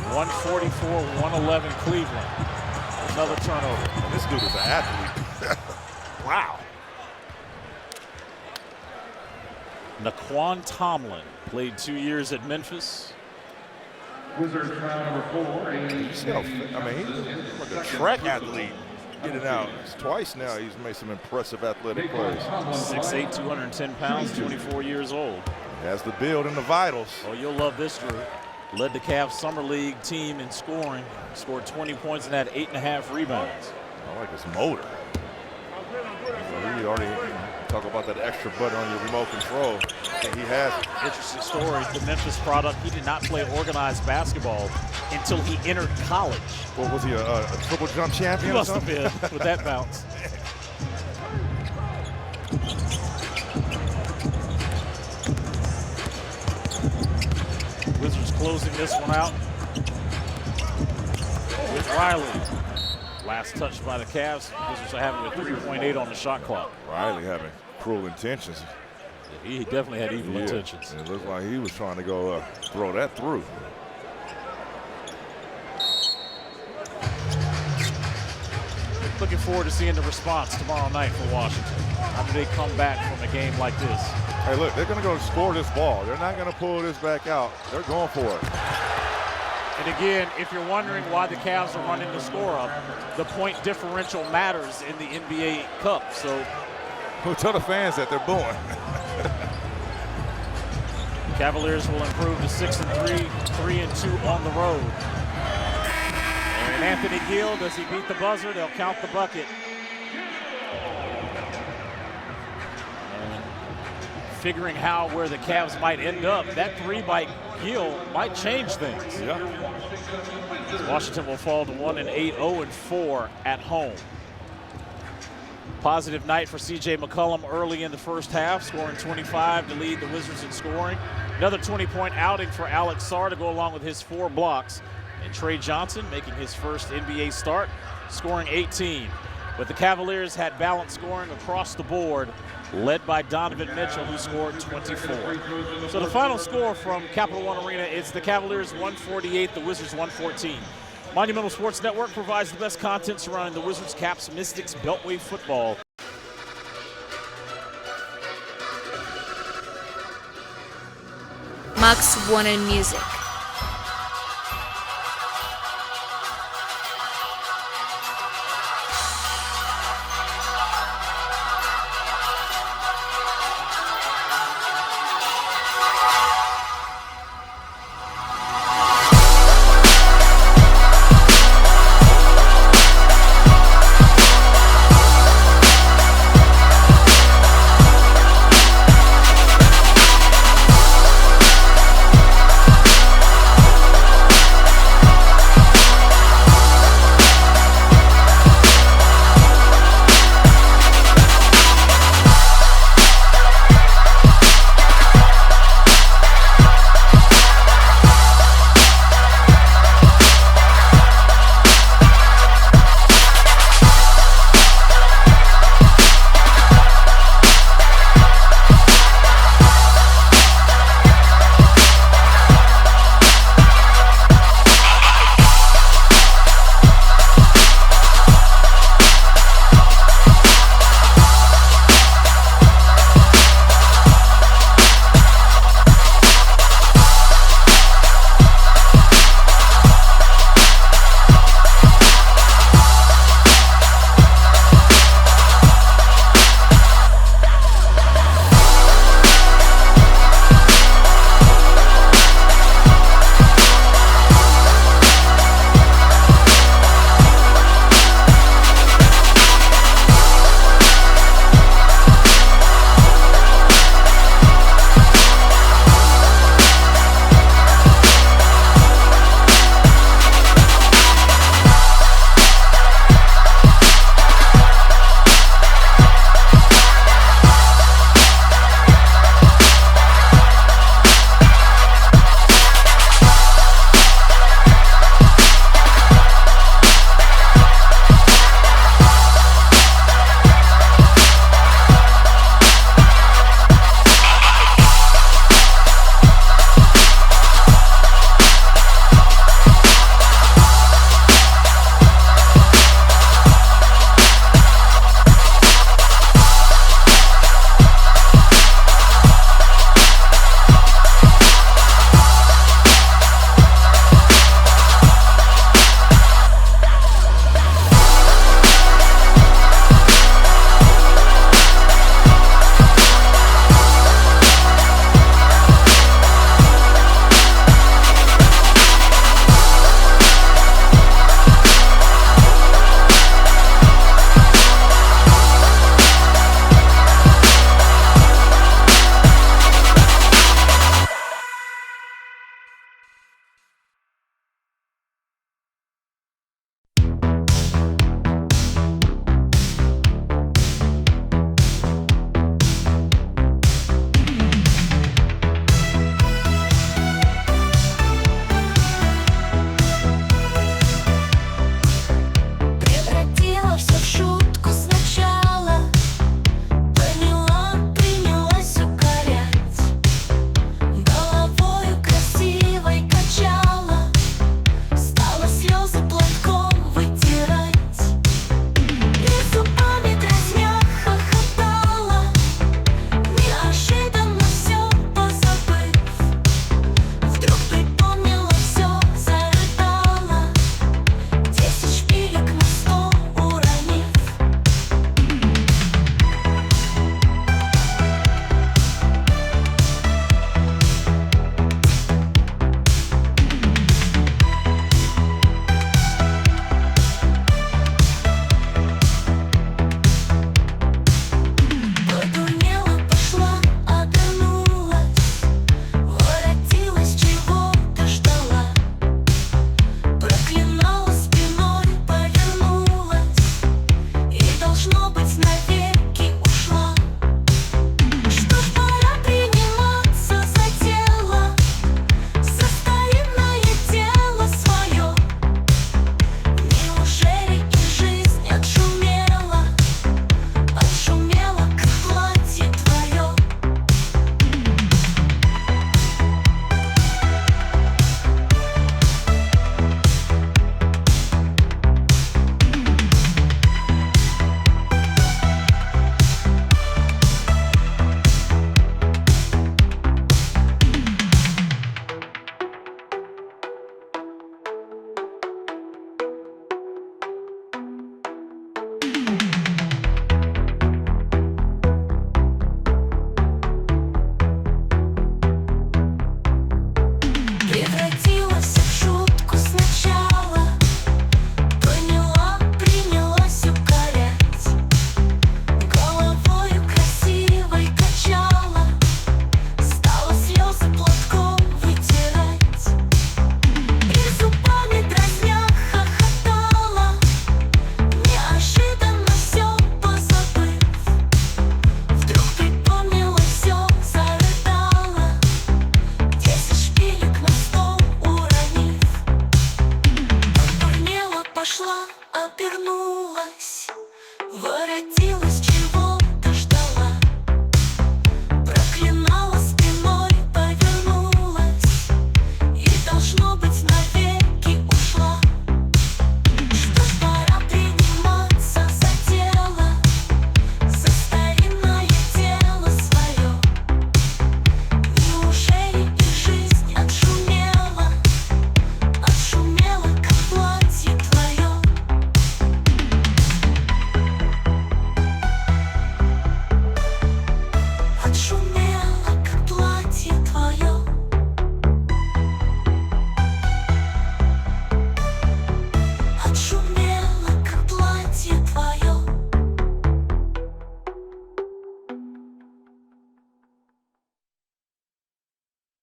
Speaker 5: (144-111) Cleveland. Another turnover.
Speaker 6: And this dude is an athlete. Wow.
Speaker 5: Naquan Tomlin played 2 years at Memphis.
Speaker 8: Wizards foul number 4.
Speaker 6: He's like a track athlete getting out. Twice now he's made some impressive athletic plays.
Speaker 5: 6'8", 210 pounds, 24 years old.
Speaker 6: Has the build and the vitals.
Speaker 5: Oh, you'll love this, Drew. Led the Cavs Summer League team in scoring. Scored 20 points and had 8.5 rebounds.
Speaker 6: I like his motor. He already talk about that extra button on your remote control. I think he has it.
Speaker 5: Interesting story. The Memphis product, he did not play organized basketball until he entered college.
Speaker 6: What was he, a triple jump champion?
Speaker 5: He must have been with that bounce. Wizards closing this one out.
Speaker 3: Riley. Last touch by the Cavs. Wizards are having with 3.8 on the shot clock.
Speaker 6: Riley having cruel intentions.
Speaker 3: Yeah, he definitely had evil intentions.
Speaker 6: It looked like he was trying to go throw that through.
Speaker 3: Looking forward to seeing the response tomorrow night for Washington. How do they come back from a game like this?
Speaker 6: Hey, look, they're going to go score this ball. They're not going to pull this back out. They're going for it.
Speaker 3: And again, if you're wondering why the Cavs are running the score up, the point differential matters in the NBA Cup. So
Speaker 6: we'll tell the fans that they're booing.
Speaker 3: Cavaliers will improve to 6-3, 3-2 on the road. And Anthony Gill, does he beat the buzzer? They'll count the bucket. And figuring where the Cavs might end up, that three by Gill might change things.
Speaker 6: Yeah.
Speaker 3: Washington will fall to 1-8, 0-4 at home. Positive night for C.J. McCollum early in the first half, scoring 25 to lead the Wizards in scoring. Another 20-point outing for Alex Sarr to go along with his 4 blocks. And Trey Johnson making his first NBA start, scoring 18. But the Cavaliers had balanced scoring across the board, led by Donovan Mitchell, who scored 24. So the final score from Capital One Arena, it's the Cavaliers 148, the Wizards 114. Monumental Sports Network provides the best content surrounding the Wizards, Caps, Mystics, Beltway football.
Speaker 17: Max Warner Music.